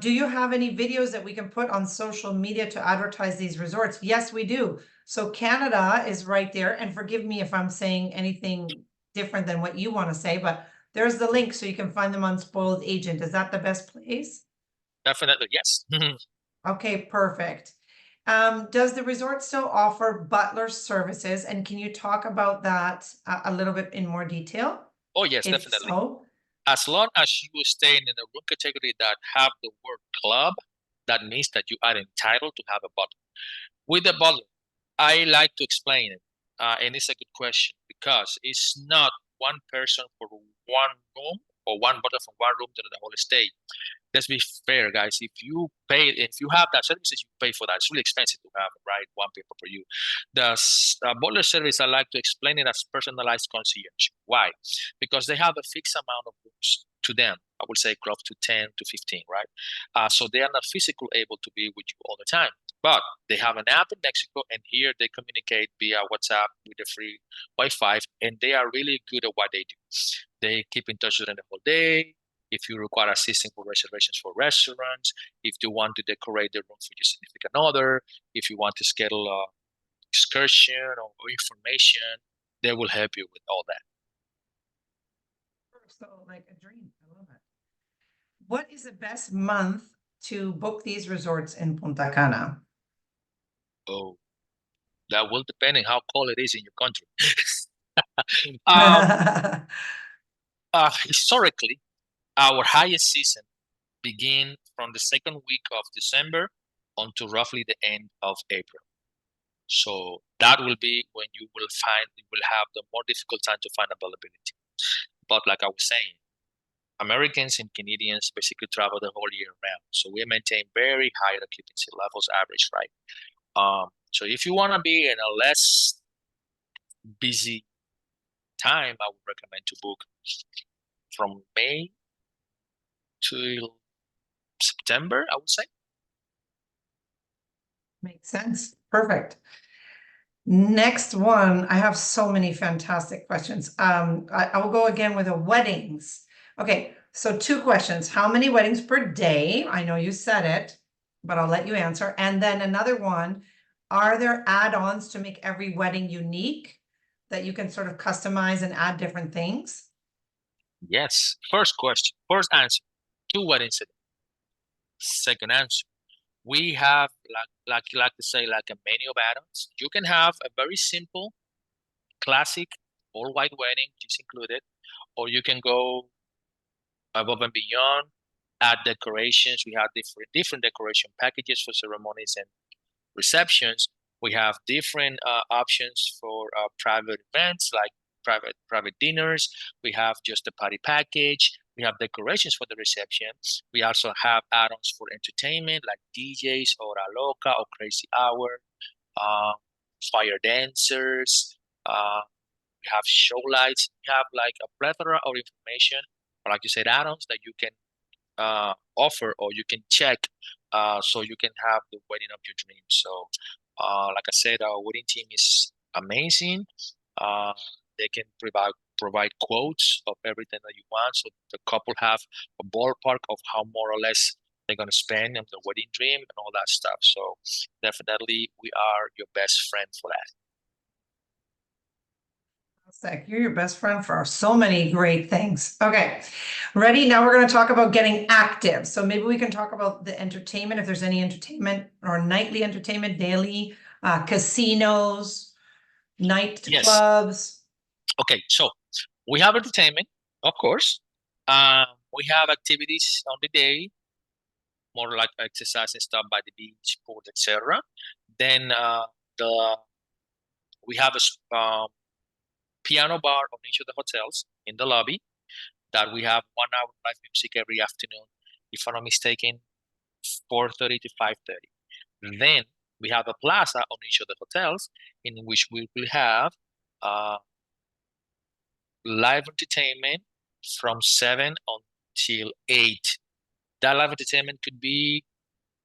Do you have any videos that we can put on social media to advertise these resorts? Yes, we do. So Canada is right there. And forgive me if I'm saying anything different than what you want to say, but there's the link so you can find them on Spoiled Agent. Is that the best place? Definitely, yes. Okay, perfect. Does the resort still offer butler services? And can you talk about that a little bit in more detail? Oh, yes, If definitely. so, As long as you stay in a room category that have the word club, that means that you are entitled to have a butler. With the butler, I like to explain it, and it's a good question because it's not one person for one room or one butler from one room to the whole estate. Let's be fair, guys. If you have that services, you pay for that. It's really expensive to have, right? One people per you. The butler service, I like to explain it as personalized concierge. Why? Because they have a fixed amount of rooms to them. I would say close to 10 to 15, right? So they are not physically able to be with you all the time. But they have an app in Mexico, and here they communicate via WhatsApp with the free Wi-Fi, and they are really good at what they do. They keep in touch with them the whole day. If you require assistance for reservations for restaurants, if you want to decorate the room for your significant other, if you want to schedule a excursion or information, they will help you with all that. so like a dream. I love it. What is the best month to book these resorts in Punta Cana? Oh, that will depend on how cold it is in your country. um, Historically, our highest season begin from the second week of December until roughly the end of April. So that will be when you will have the more difficult time to find availability. But like I was saying, Americans and Canadians basically travel the whole year round. So we maintain very high occupancy levels average, right? So if you want to be in a less busy time, I would recommend to book from May to September, I would say. Makes sense. Perfect. Next one, I have so many fantastic questions. I will go again with the weddings. Okay, so two questions. How many weddings per day? I know you said it, but I'll let you answer. And then another one, are there add-ons to make every wedding unique that you can sort of customize and add different things? Yes. First question, first answer, 2 weddings a day. Second answer, we have like you like to say like a menu of add-ons. You can have a very simple, classic, all white wedding, just included, or you can go above and beyond, add decorations. We have different decoration packages for ceremonies and receptions. We have different options for private events like private dinners. We have just a party package. We We have decorations for the reception. We also have add-ons for entertainment like DJs or a loca or crazy hour, fire dancers. We have show lights. We have like a plethora of information, or like you said, add-ons that you can offer or you can check, so you can have the wedding of your dreams. So, like I said, our wedding team is amazing. Uh, they can provide quotes of everything that you want, so the couple have a ballpark of how more or less they're gonna spend on the wedding dream and all that stuff. So definitely, we are your best friend for that. You're your best friend for so many great things. Okay, ready? Now we're going to talk about getting active. So maybe we can talk about the entertainment, if there's any entertainment or nightly entertainment, daily, casinos, night Yes. clubs. Okay, so we have entertainment, of course. We have activities on the day, more like exercise and stuff by the beach, pool, etc. Then the we have a piano bar on each of the hotels in the lobby that we have 1 hour live music every afternoon, if I'm not mistaken, 4:30 to 5:30. Then we have a plaza on each of the hotels in which we will have live entertainment from 7 until 8. That live entertainment could be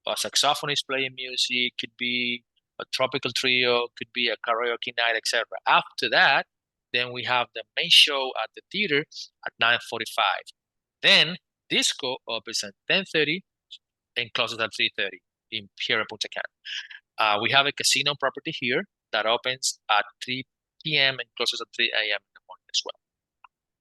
a saxophonist playing music, could be a tropical trio, could be a karaoke night, etc. After that, then we have the main show at the theater at 9:45. Then disco opens at 10:30 and closes at 3:30 in here in Punta Cana. We have a casino property here that opens at 3 p.m. and closes at 3 a.m. in the morning as well.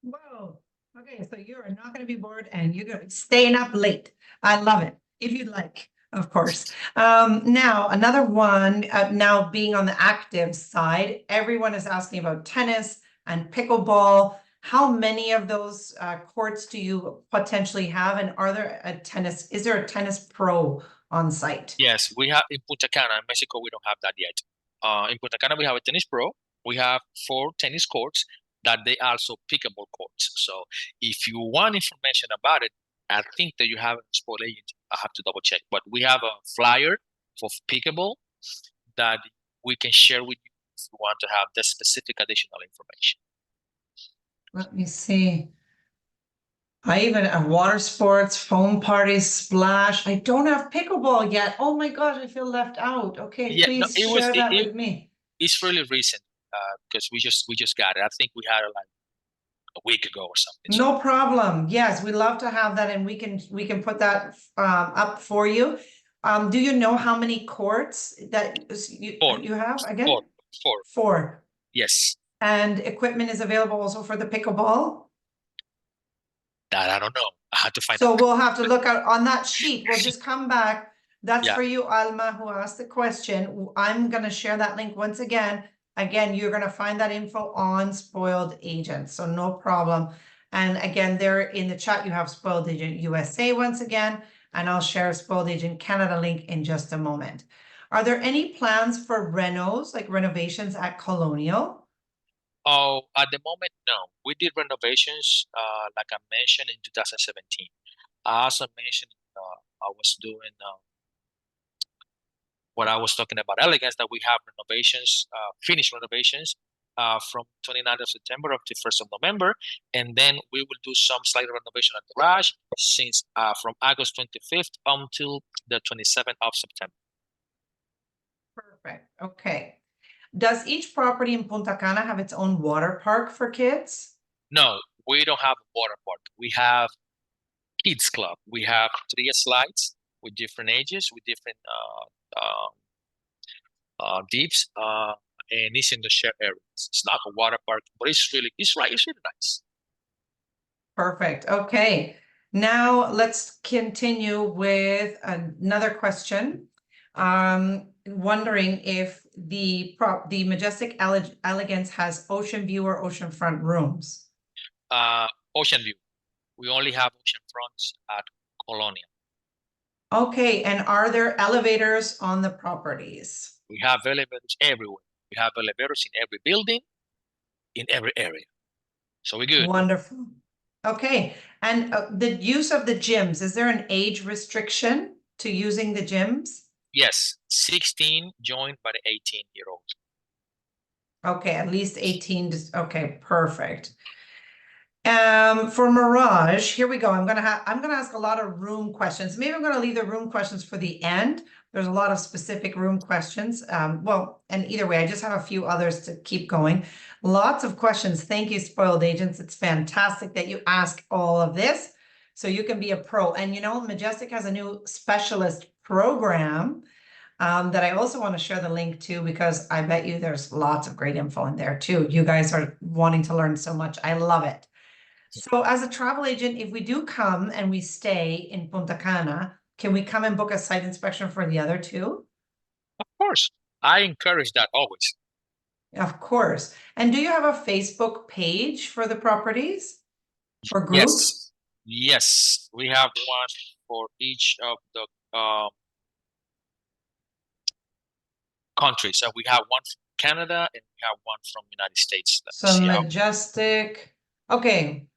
Whoa. Okay, so you're not going to be bored and you're going to be staying up late. I love it. If you'd like, of course. Now, another one, now being on the active side, everyone is asking about tennis and pickleball. How many of those courts do you potentially have? And are there is there a tennis pro on site? Yes, we have in Punta Cana. In Mexico, we don't have that yet. In Punta Cana, we have a tennis pro. We have 4 tennis courts that they also pickable courts. So if you want information about it, I think that you have a sport agent. I have to double check, but we have a flyer for pickable that we can share with you if you want to have the specific additional information. Let me see. I even have water sports, foam parties, splash. I don't have pickleball yet. Oh my gosh, I feel left out. Okay, Yeah, no, please share that with me. it's really recent because we just got it. I think we had it like a week ago or something. So No problem. Yes, we love to have that and we can put that up for you. Do you know how many courts that you have again? Four. 4. Yes. And equipment is available also for the pickleball? That I don't know. I had to find So out. we'll have to look out on that sheet. We'll just come back. That's Yeah. for you, Alma, who asked the question. I'm gonna share that link once again. Again, you're gonna find that info on Spoiled Agent, so no problem. And again, there in the chat, you have Spoiled Agent USA once again, and I'll share Spoiled Agent Canada link in just a moment. Are there any plans for renos, like renovations at Colonial? Oh, at the moment, no. We did renovations, like I mentioned in 2017. I also mentioned I was doing what I was talking about elegance, that we have renovations, finished renovations from 29th of September up to 1st of November. And then we will do some slight renovation at the garage since from August 25th until the 27th of September. Perfect. Okay. Does each property in Punta Cana have its own water park for kids? No, we don't have a water park. We have kids club. We have 3 slides with different ages, with different deeps, and it's in the shared areas. It's not a water park, but it's really nice. Perfect. Okay. Now let's continue with another question. Wondering if the Majestic Elegance has ocean view or oceanfront rooms. Ocean view. We only have ocean fronts at Colonia. Okay, and are there elevators on the properties? We have elevators everywhere. We have elevators in every building, in every area. So we're good. Wonderful. Okay, And the use of the gyms, is there an age restriction to using the gyms? Yes, 16 joined by the 18-year-old. Okay, at least 18, okay, perfect. For Mirage, here we go. I'm gonna ask a lot of room questions. Maybe I'm gonna leave the room questions for the end. There's a lot of specific room questions. Well, and either way, I just have a few others to keep going. Lots of questions. Thank you, Spoiled Agents. It's fantastic that you ask all of this so you can be a pro. And you know, Majestic has a new specialist program that I also want to share the link to because I bet you there's lots of great info in there too. You guys are wanting to learn so much. I love it. So as a travel agent, if we do come and we stay in Punta Cana, can we come and book a site inspection for the other two? Of course, I encourage that always. Of course. And do you have a Facebook page for the properties or group? Yes, yes, we have one for each of the countries. So we have one from Canada and we have one from United States. Let me So see how. Majestic, okay.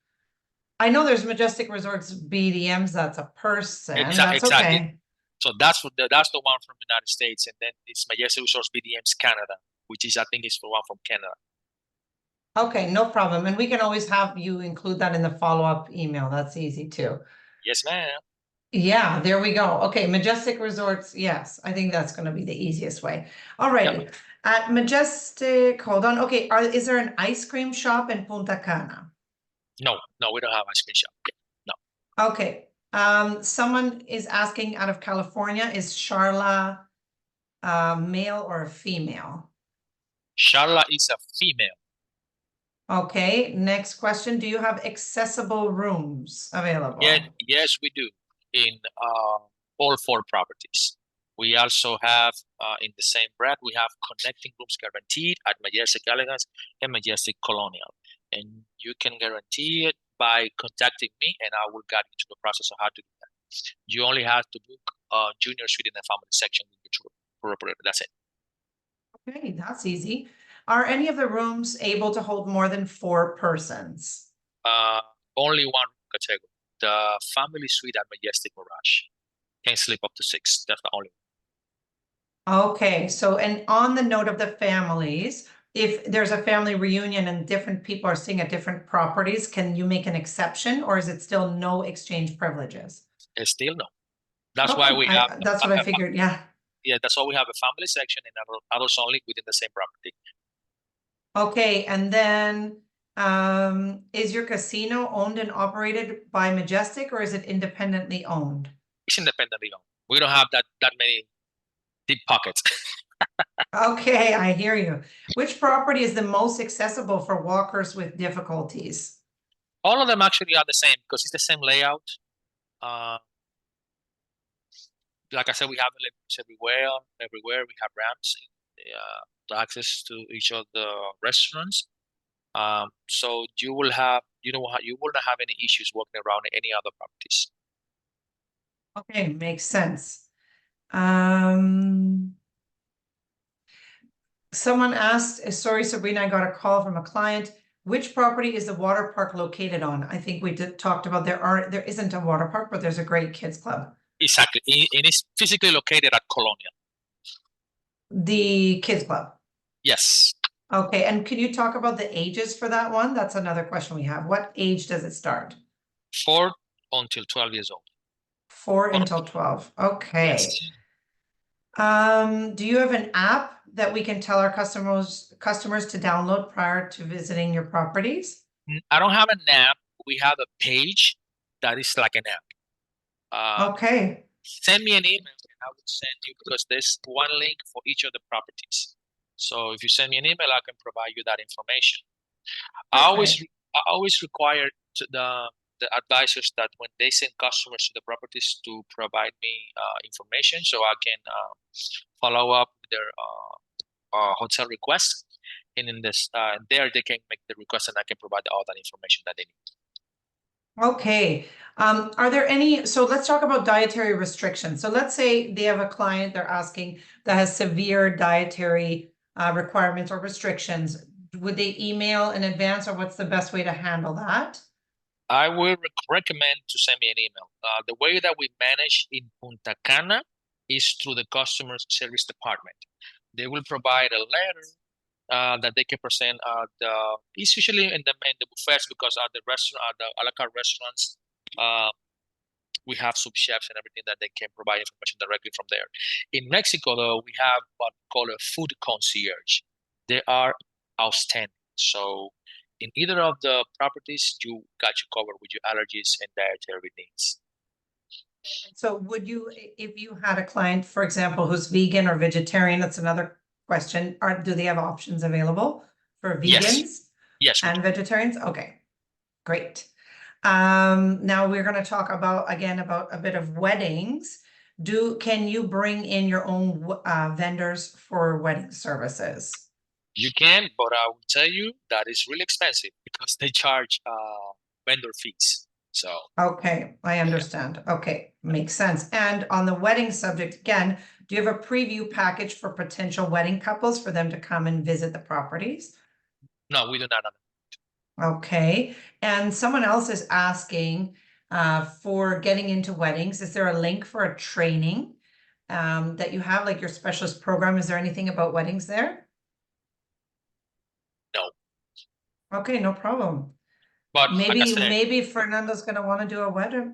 I know there's Majestic Resorts BDMs, that's a person, that's Exactly. okay. So that's that's the one from the United States, and then it's Majestic Resource BDM's Canada, which is I think is the one from Canada. Okay, no problem. And we can always have you include that in the follow-up email. That's easy too. Yes, ma'am. Yeah, there we go. Okay, Majestic Resorts. Yes, I think that's going to be the easiest way. All Yep. righty. At Majestic, hold on. Okay, is there an ice cream shop in Punta Cana? No, no, we don't have ice cream shop. No. Okay. Someone is asking out of California, is Charla male or a female? Charla is a female. Okay, next question. Do you have accessible rooms available? Yes, we do in all four properties. We also have in the same breath, we have connecting rooms guaranteed at Majestic Elegance and Majestic Colonial. And you can guarantee it by contacting me and I will guide you through the process of how to do that. You only have to book junior suite in the family section with your tour operator. That's it. Okay, that's easy. Are any of the rooms able to hold more than 4 persons? Only one category. The family suite at Majestic Mirage can sleep up to 6. That's the only one. Okay, so and on the note of the families, if there's a family reunion and different people are staying at different properties, can you make an exception or is it still no exchange privileges? Still no. That's why Okay, we have that's what I figured, yeah. yeah, that's why we have a family section and adults only within the same property. Okay, and then is your casino owned and operated by Majestic or is it independently owned? It's independently owned. We don't have that many deep pockets. Okay, I hear you. Which property is the most accessible for walkers with difficulties? All of them actually are the same because it's the same layout. Like I said, we have elements everywhere. Everywhere we have ramps to access to each of the restaurants. So you will have, you will not have any issues walking around any other properties. Okay, makes sense. Someone asked, sorry, Sabrina, I got a call from a client. Which property is the water park located on? I think we talked about there isn't a water park, but there's a great kids club. Exactly. It is physically located at Colonial. The kids club. Yes. Okay, and can you talk about the ages for that one? That's another question we have. What age does it start? 4 until 12 years old. 4 until 12. Okay. Yes. Do you have an app that we can tell our customers to download prior to visiting your properties? I don't have an app. We have a page that is like an app. Okay. Send me an email and I will send you because there's one link for each of the properties. So if you send me an email, I can provide you that information. I always require the advisors that when they send customers to the properties to provide me information so I can follow up their hotel request. And in this there they can make the request and I can provide all that information that they need. Okay. Are there any, so let's talk about dietary restrictions. So let's say they have a client they're asking that has severe dietary requirements or restrictions. Would they email in advance or what's the best way to handle that? I will recommend to send me an email. The way that we manage in Punta Cana is through the customer service department. They will provide a letter that they can present it's usually in the buffets because at the restaurant, the a la carte restaurants, we have sous chefs and everything that they can provide information directly from there. In Mexico, though, we have what we call a food concierge. They are outstanding. So in either of the properties, you got you covered with your allergies and dietary needs. So would you, if you had a client, for example, who's vegan or vegetarian, that's another question. Do they have options available for Yes, vegans yes, we do. and vegetarians? Okay, great. Now we're going to talk about a bit of weddings. Can you bring in your own vendors for wedding services? You can, but I will tell you that it's really expensive because they charge vendor fees. So Okay, I understand. Okay, makes sense. And on the wedding subject, again, do you have a preview package for potential wedding couples for them to come and visit the properties? no, we do not. Okay, and someone else is asking for getting into weddings. Is there a link for a training that you have, like your specialist program? Is there anything about weddings there? No, Okay, no problem. but like I said, Maybe Fernando's gonna want to do a wedding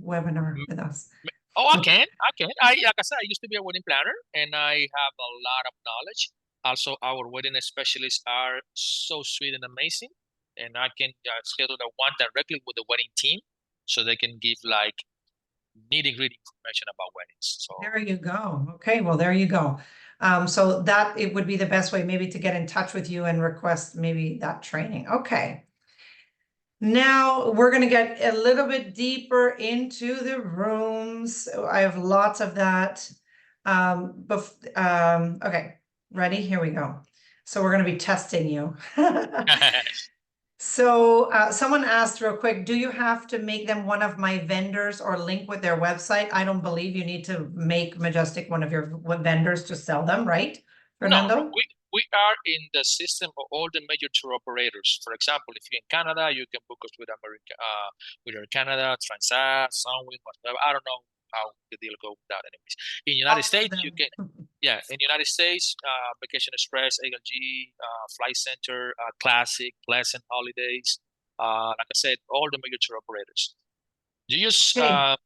webinar m- with us. oh, I can, I can. Like I said, I used to be a wedding planner, and I have a lot of knowledge. Also, our wedding specialists are so sweet and amazing, and I can schedule the one directly with the wedding team, so they can give like nitty-gritty information about weddings. So There you go. Okay, well, there you go. So that it would be the best way maybe to get in touch with you and request maybe that training. Okay. Now we're going to get a little bit deeper into the rooms. I have lots of that. Okay, ready? Here we go. So we're going to be testing you. So someone asked real quick, do you have to make them one of my vendors or link with their website? I don't believe you need to make Majestic one of your vendors to sell them, right, No, no, Fernando? we are in the system of all the major tour operators. For example, if you're in Canada, you can book us with America, with Air Canada, Transat, Sunwing, whatever. I don't know how the deal go with that, anyways. In United All of States, you them. can, yeah, in United States, Vacation Express, ALG, Flight Center, Classic, Pleasant Holidays. Like I said, all the major tour operators. You just Okay.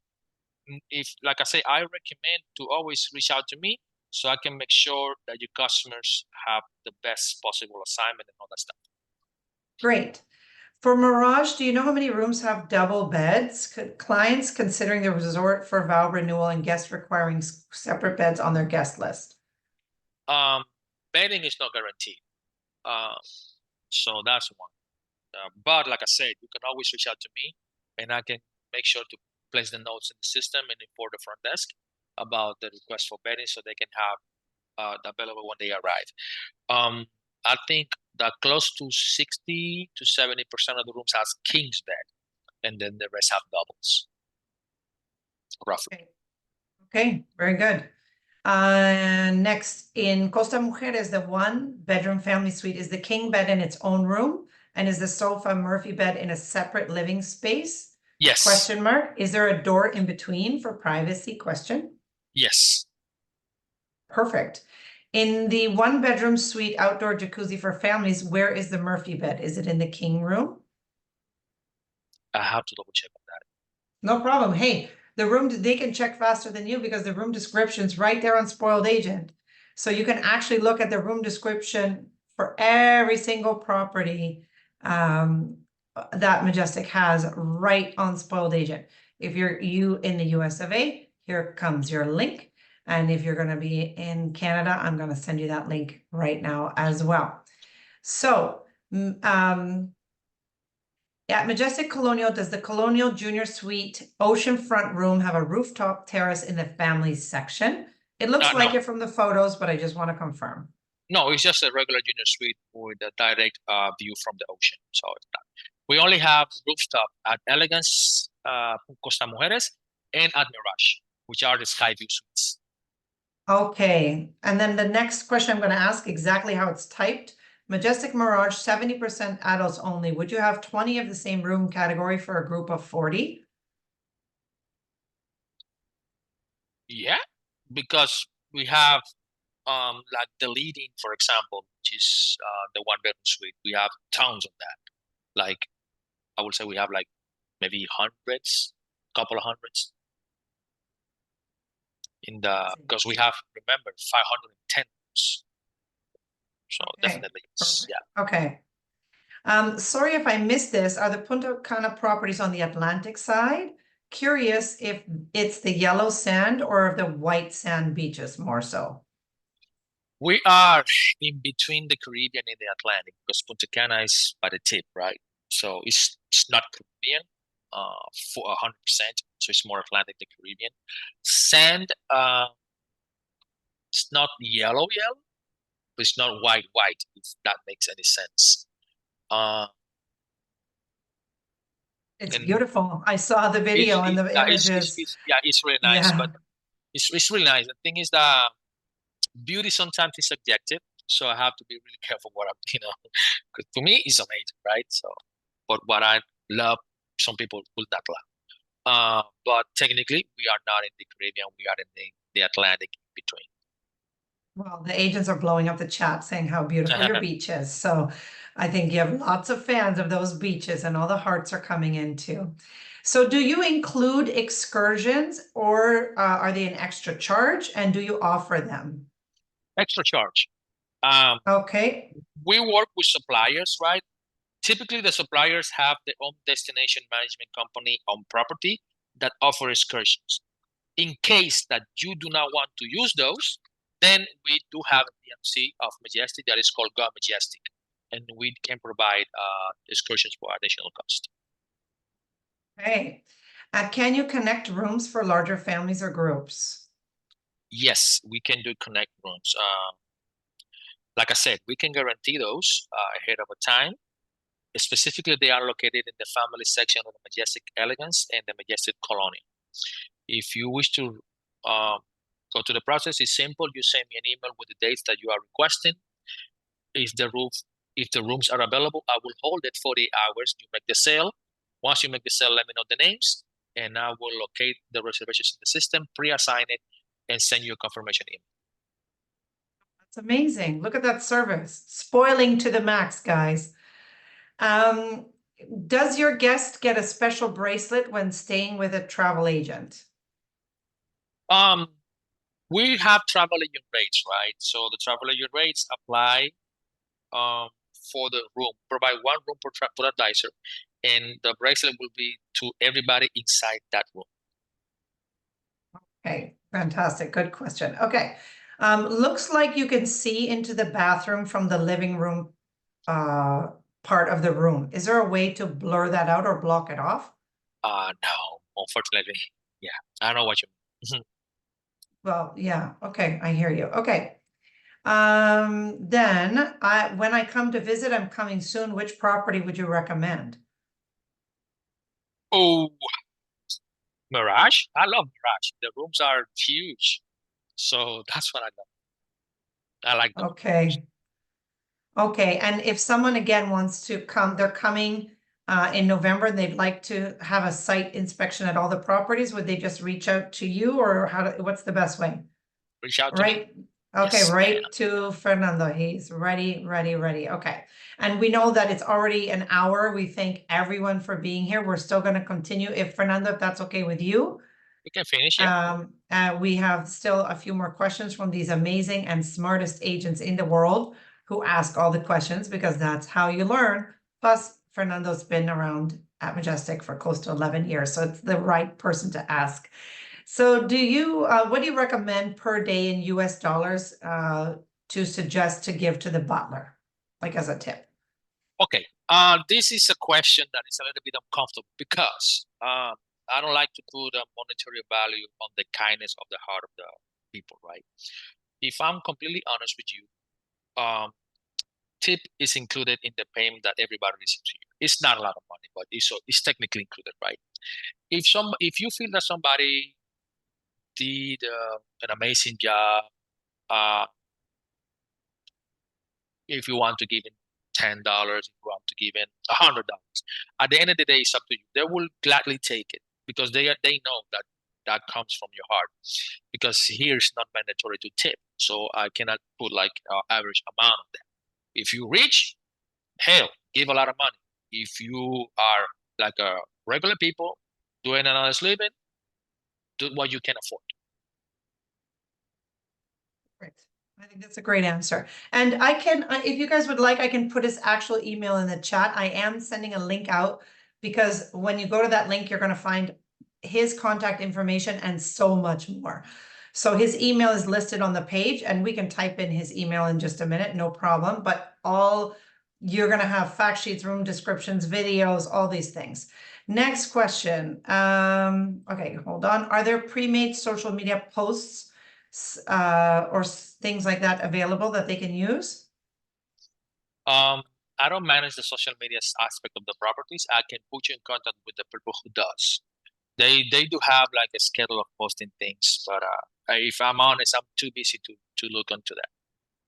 if like I say, I recommend to always reach out to me so I can make sure that your customers have the best possible assignment and all that stuff. Great. For Mirage, do you know how many rooms have double beds? Clients considering the resort for vow renewal and guests requiring separate beds on their guest list. Bedding is not guaranteed. Um, so that's one. But like I said, you can always reach out to me and I can make sure to place the notes in the system and inform the front desk about the request for bedding so they can have available when they arrive. I think that close to 60 to 70% of the rooms has king's bed, and then the rest have doubles, roughly. Okay, okay, very good. Next, in Costa Mujeres, the one bedroom family suite is the king bed in its own room, and is the sofa Murphy bed in a separate living space? Yes, Question mark. Is there a door in between for privacy? Question. yes. Perfect. In the one bedroom suite outdoor jacuzzi for families, where is the Murphy bed? Is it in the king room? I have to double check on that. No problem. Hey, the room, they can check faster than you because the room description's right there on Spoiled Agent. So you can actually look at the room description for every single property that Majestic has right on Spoiled Agent. If you're in the US of A, here comes your link. And if you're going to be in Canada, I'm going to send you that link right now as well. So, at Majestic Colonial, does the Colonial Junior Suite oceanfront room have a rooftop terrace in the families section? It looks No, like it from the photos, but I just want to confirm. no, it's just a regular junior suite with a direct view from the ocean. So it's not. We only have rooftop at Elegance, Costa Mujeres, and at Mirage, which are the sky view suites. Okay, and then the next question I'm going to ask exactly how it's typed. Majestic Mirage, 70% adults only. Would you have 20 of the same room category for a group of 40? Yeah, because we have like the leading, for example, which is the one bedroom suite. We have tons of that. Like I would say we have like maybe hundreds, couple of hundreds in the because we have remember 510 rooms. So Okay, definitely perfect. yeah. Okay. Sorry if I missed this. Are the Punta Cana properties on the Atlantic side? Curious if it's the yellow sand or the white sand beaches more so. We are in between the Caribbean and the Atlantic because Punta Cana is by the tip, right? So it's not Caribbean for 100%. So it's more Atlantic than Caribbean. Sand, it's not yellow yellow, but it's not white, if that makes any sense. Uh, It's and beautiful. I saw the video and the yeah, images. yeah, it's really nice, but Yeah. it's really nice. The thing is that beauty sometimes is subjective, so I have to be really careful what I'm, because to me it's amazing, right? So, but what I love, some people will not love. But technically, we are not in the Caribbean; we are in the Atlantic in between. Well, the agents are blowing up the chat saying how beautiful your beach is. So I think you have lots of fans of those beaches and all the hearts are coming in too. So do you include excursions or are they an extra charge and do you offer them? Extra charge. Um, Okay. we work with suppliers, right? Typically, the suppliers have their own destination management company on property that offer excursions. In case that you do not want to use those, then we do have a DMC of Majestic that is called Go Majestic, and we can provide excursions for additional cost. Okay. Can you connect rooms for larger families or groups? Yes, we can do connect rooms. Like I said, we can guarantee those ahead of a time. Specifically, they are located in the family section of the Majestic Elegance and the Majestic Colonial. If you wish to go to the process, it's simple. You send me an email with the dates that you are requesting. If the roof, if the rooms are available, I will hold it 48 hours. You make the sale. Once you make the sale, let me know the names, and I will locate the reservations in the system, pre-assign it, and send you a confirmation email. That's amazing. Look at that service. Spoiling to the max, guys. Um, does your guest get a special bracelet when staying with a travel agent? Um, we have travel agent rates, right? So the travel agent rates apply um, for the room, provide one room per advisor, and the bracelet will be to everybody inside that room. Okay, fantastic. Good question. Okay. Looks like you can see into the bathroom from the living room part of the room. Is there a way to blur that out or block it off? No, unfortunately, yeah, I know what you mean. Well, yeah, okay, I hear you. Okay. Then when I come to visit, I'm coming soon. Which property would you recommend? Oh, Mirage? I love Mirage. The rooms are huge, so that's what I love. I like the Okay. Okay, and if someone again wants to come, they're coming in November and they'd like to have a site inspection at all the properties, would they just reach out to you or what's the best way? reach out to me. Right? Okay, Yes, ma'am. right to Fernando. He's ready, ready, ready. Okay. And we know that it's already an hour. We thank everyone for being here. We're still going to continue. If Fernando, if that's okay with you. We can finish, yeah. We have still a few more questions from these amazing and smartest agents in the world who ask all the questions because that's how you learn. Plus, Fernando's been around at Majestic for close to 11 years, so it's the right person to ask. So what do you recommend per day in US dollars to suggest to give to the butler, like as a tip? Okay. This is a question that is a little bit uncomfortable because I don't like to put a monetary value on the kindness of the heart of the people, right? If I'm completely honest with you, um, tip is included in the payment that everybody receives here. It's not a lot of money, but it's technically included, right? If you feel that somebody did an amazing job, uh, If you want to give in $10, if you want to give in $100, at the end of the day, it's up to you. They will gladly take it because they know that that comes from your heart. Because here it's not mandatory to tip, so I cannot put like average amount of that. If you rich, hell, give a lot of money. If you are like a regular people doing another living, do what you can afford. Great. I think that's a great answer. And I can, if you guys would like, I can put his actual email in the chat. I am sending a link out because when you go to that link, you're going to find his contact information and so much more. So his email is listed on the page and we can type in his email in just a minute, no problem. But you're going to have fact sheets, room descriptions, videos, all these things. Next question. Okay, hold on. Are there pre-made social media posts or things like that available that they can use? I don't manage the social media aspect of the properties. I can put you in contact with the people who does. They do have like a schedule of posting things, but if I'm honest, I'm too busy to look into that.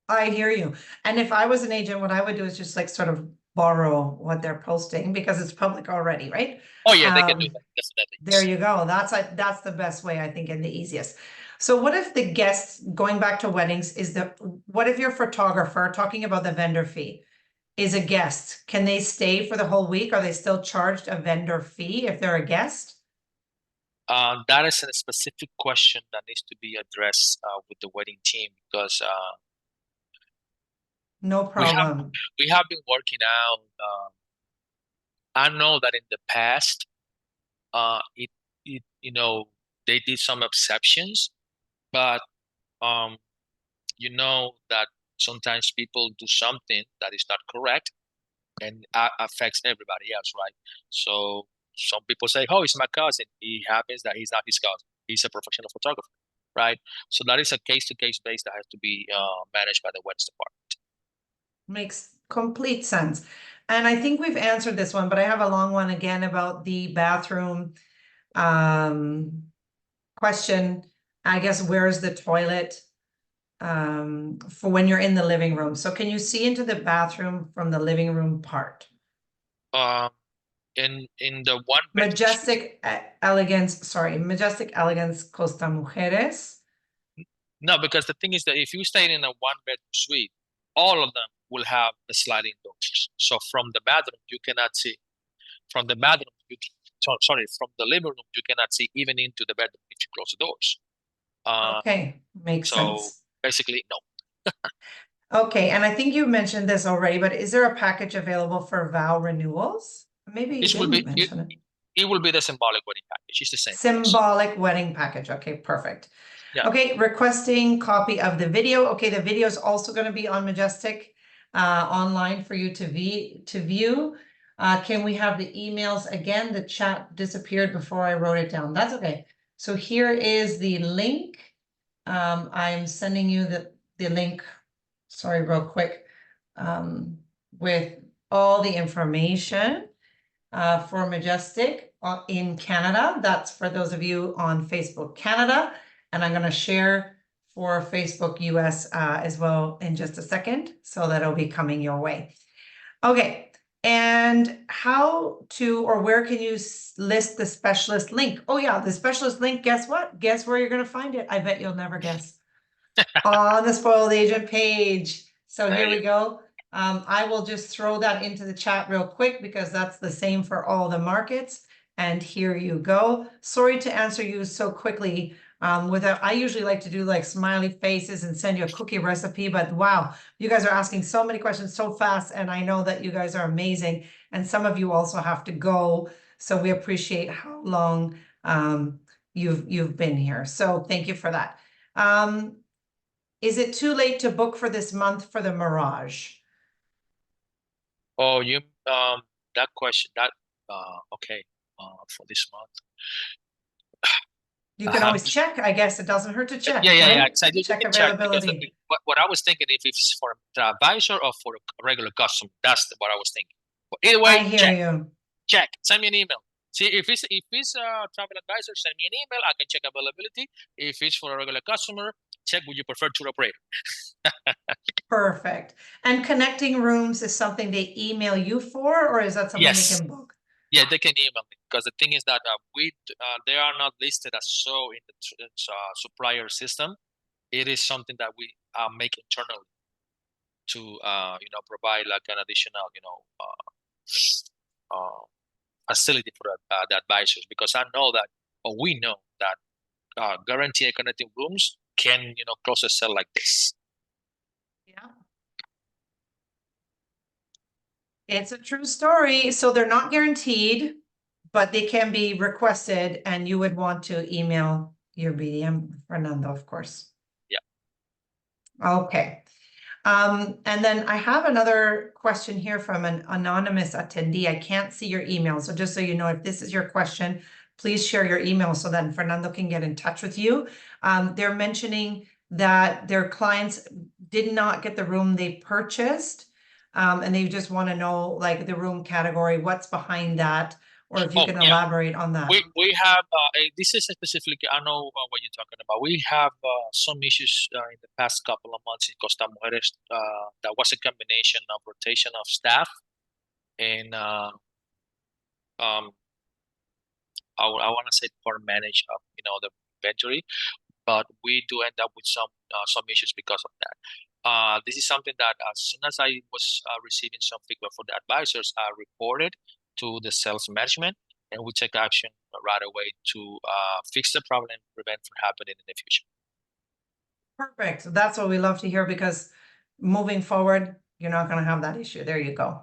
I hear you. And if I was an agent, what I would do is just like sort of borrow what they're posting because it's public already, right? Oh yeah, they can do that, definitely. There you go. That's the best way, I think, and the easiest. So what if the guests, going back to weddings, what if your photographer, talking about the vendor fee, is a guest? Can they stay for the whole week? Are they still charged a vendor fee if they're a guest? That is a specific question that needs to be addressed with the wedding team because No problem. we have been working out. I know that in the past, it they did some exceptions, but you know that sometimes people do something that is not correct and affects everybody else, right? So some people say, "Oh, it's my cousin." It happens that he's not his cousin. He's a professional photographer, right? So that is a case-to-case base that has to be managed by the weddings department. Makes complete sense. And I think we've answered this one, but I have a long one again about the bathroom question. I guess, where's the toilet for when you're in the living room? So can you see into the bathroom from the living room part? In the one Majestic Elegance Costa Mujeres. No, because the thing is that if you stay in a one-bedroom suite, all of them will have the sliding doors. So from the bathroom, you cannot see. From the bathroom, from the living room, you cannot see even into the bedroom if you close the doors. Okay, makes sense. So basically, no. Okay, and I think you mentioned this already, but is there a package available for vow renewals? Maybe you didn't mention it. It will be the symbolic wedding package. It's the same. Symbolic wedding package. Okay, perfect. Yeah. Okay, requesting copy of the video. Okay, the video is also going to be on Majestic online for you to view. Can we have the emails again? The chat disappeared before I wrote it down. That's okay. So here is the link. I'm sending you the link, sorry, real quick, with all the information for Majestic in Canada. That's for those of you on Facebook Canada. And I'm going to share for Facebook US as well in just a second. So that'll be coming your way. Okay. And how to, or where can you list the specialist link? Oh yeah, the specialist link, guess what? Guess where you're going to find it? I bet you'll never guess. On the Spoiled Agent page. So here we go. I will just throw that into the chat real quick because that's the same for all the markets. And here you go. Sorry to answer you so quickly. I usually like to do like smiley faces and send you a cookie recipe, but wow, you guys are asking so many questions so fast. And I know that you guys are amazing. And some of you also have to go. So we appreciate how long you've been here. So thank you for that. Is it too late to book for this month for the Mirage? Oh, that question, okay, for this month. You can always check, I guess. It doesn't hurt to check. Yeah. Right? So Check availability. Because what I was thinking, if it's for the advisor or for a regular customer, that's what I was thinking. But either way, I hear you. Check. Send me an email. See, if it's a travel advisor, send me an email. I can check availability. If it's for a regular customer, check with your preferred tour operator. Perfect. And connecting rooms is something they email you for, or is that something they Yes. can book? Yeah, they can email me because the thing is that they are not listed as so in the supplier system. It is something that we make internally to provide like an additional facility for the advisors, because I know that, or we know that guaranteed connecting rooms can close a sale like this. Yeah. It's a true story. So they're not guaranteed, but they can be requested, and you would want to email your BDM, Fernando, of course. Yeah. Okay. And then I have another question here from an anonymous attendee. I can't see your email. So just so you know, if this is your question, please share your email so then Fernando can get in touch with you. They're mentioning that their clients did not get the room they purchased. And they just want to know like the room category, what's behind that, or if you Oh can yeah. elaborate on that. We have this is specifically, I know what you're talking about. We have some issues in the past couple of months in Costa Mujeres. That was a combination of rotation of staff and um, I want to say poor manage of the inventory, but we do end up with some issues because of that. This is something that as soon as I was receiving some feedback for the advisors, I reported to the sales management, and we take action right away to fix the problem and prevent from happening in the future. Perfect. So that's what we love to hear, because moving forward, you're not going to have that issue. There you go.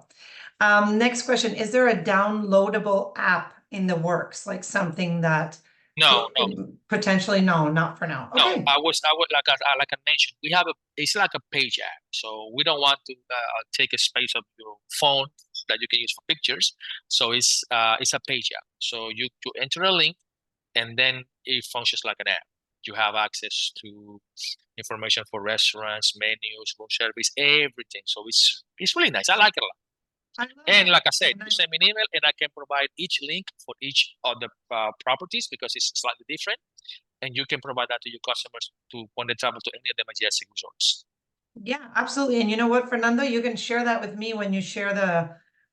Next question. Is there a downloadable app in the works? Like something that No, no, potentially, no, not for now. no. Okay. I was like I mentioned, we have it's like a page app, so we don't want to take a space of your phone that you can use for pictures. So it's a page app. So you enter a link, and then it functions like an app. You have access to information for restaurants, menus, room service, everything. So it's really nice. I like it a lot. I love And it. like I said, And you send me an email, and I can provide each link for each of the properties because it's slightly different. And you can provide that to your customers to when they travel to any of the Majestic Resorts. Yeah, absolutely. And you know what, Fernando, you can share that with me when you share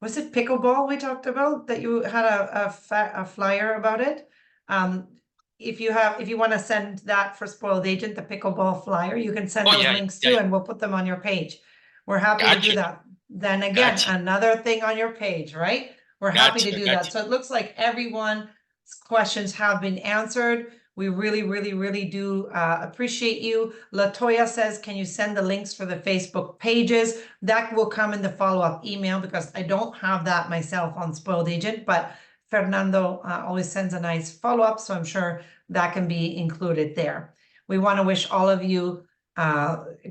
was it pickleball we talked about, that you had a flyer about it? If you want to send that for Spoiled Agent, the pickleball flyer, you can send Oh those yeah, links yeah, too, yeah. and we'll put them on your page. We're happy to do Gotcha, that. Then again, gotcha, another thing on your page, right? We're happy to do that. gotcha. So it looks like everyone's questions have been answered. We really, really, really do appreciate you. Latoya says, can you send the links for the Facebook pages? That will come in the follow-up email, because I don't have that myself on Spoiled Agent, but Fernando always sends a nice follow-up, so I'm sure that can be included there. We want to wish all of you,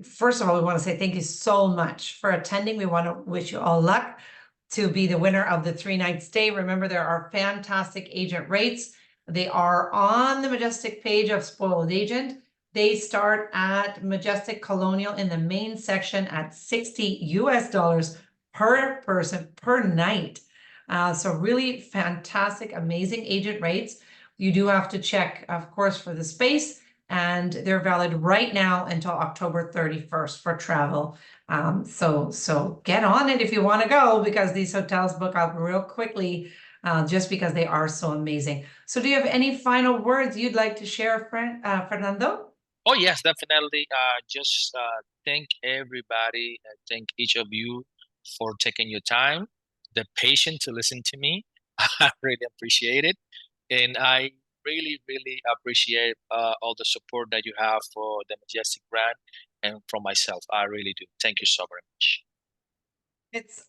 first of all, we want to say thank you so much for attending. We want to wish you all luck to be the winner of the 3-night stay. Remember, there are fantastic agent rates. They are on the Majestic page of Spoiled Agent. They start at Majestic Colonial in the main section at $60 US per person per night. So really fantastic, amazing agent rates. You do have to check, of course, for the space, and they're valid right now until October 31st for travel. So get on it if you want to go, because these hotels book up real quickly, just because they are so amazing. So do you have any final words you'd like to share, Fernando? Oh yes, definitely. Just thank everybody. Thank each of you for taking your time, the patience to listen to me. I really appreciate it, and I really, really appreciate all the support that you have for the Majestic brand and from myself. I really do. Thank you so very much.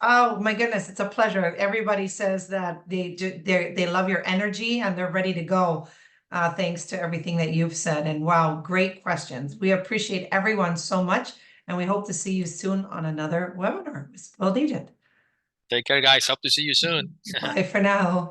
Oh my goodness, it's a pleasure. Everybody says that they love your energy and they're ready to go. Thanks to everything that you've said. And wow, great questions. We appreciate everyone so much, and we hope to see you soon on another webinar with Spoiled Agent. Take care, guys. Hope to see you soon. Bye for now.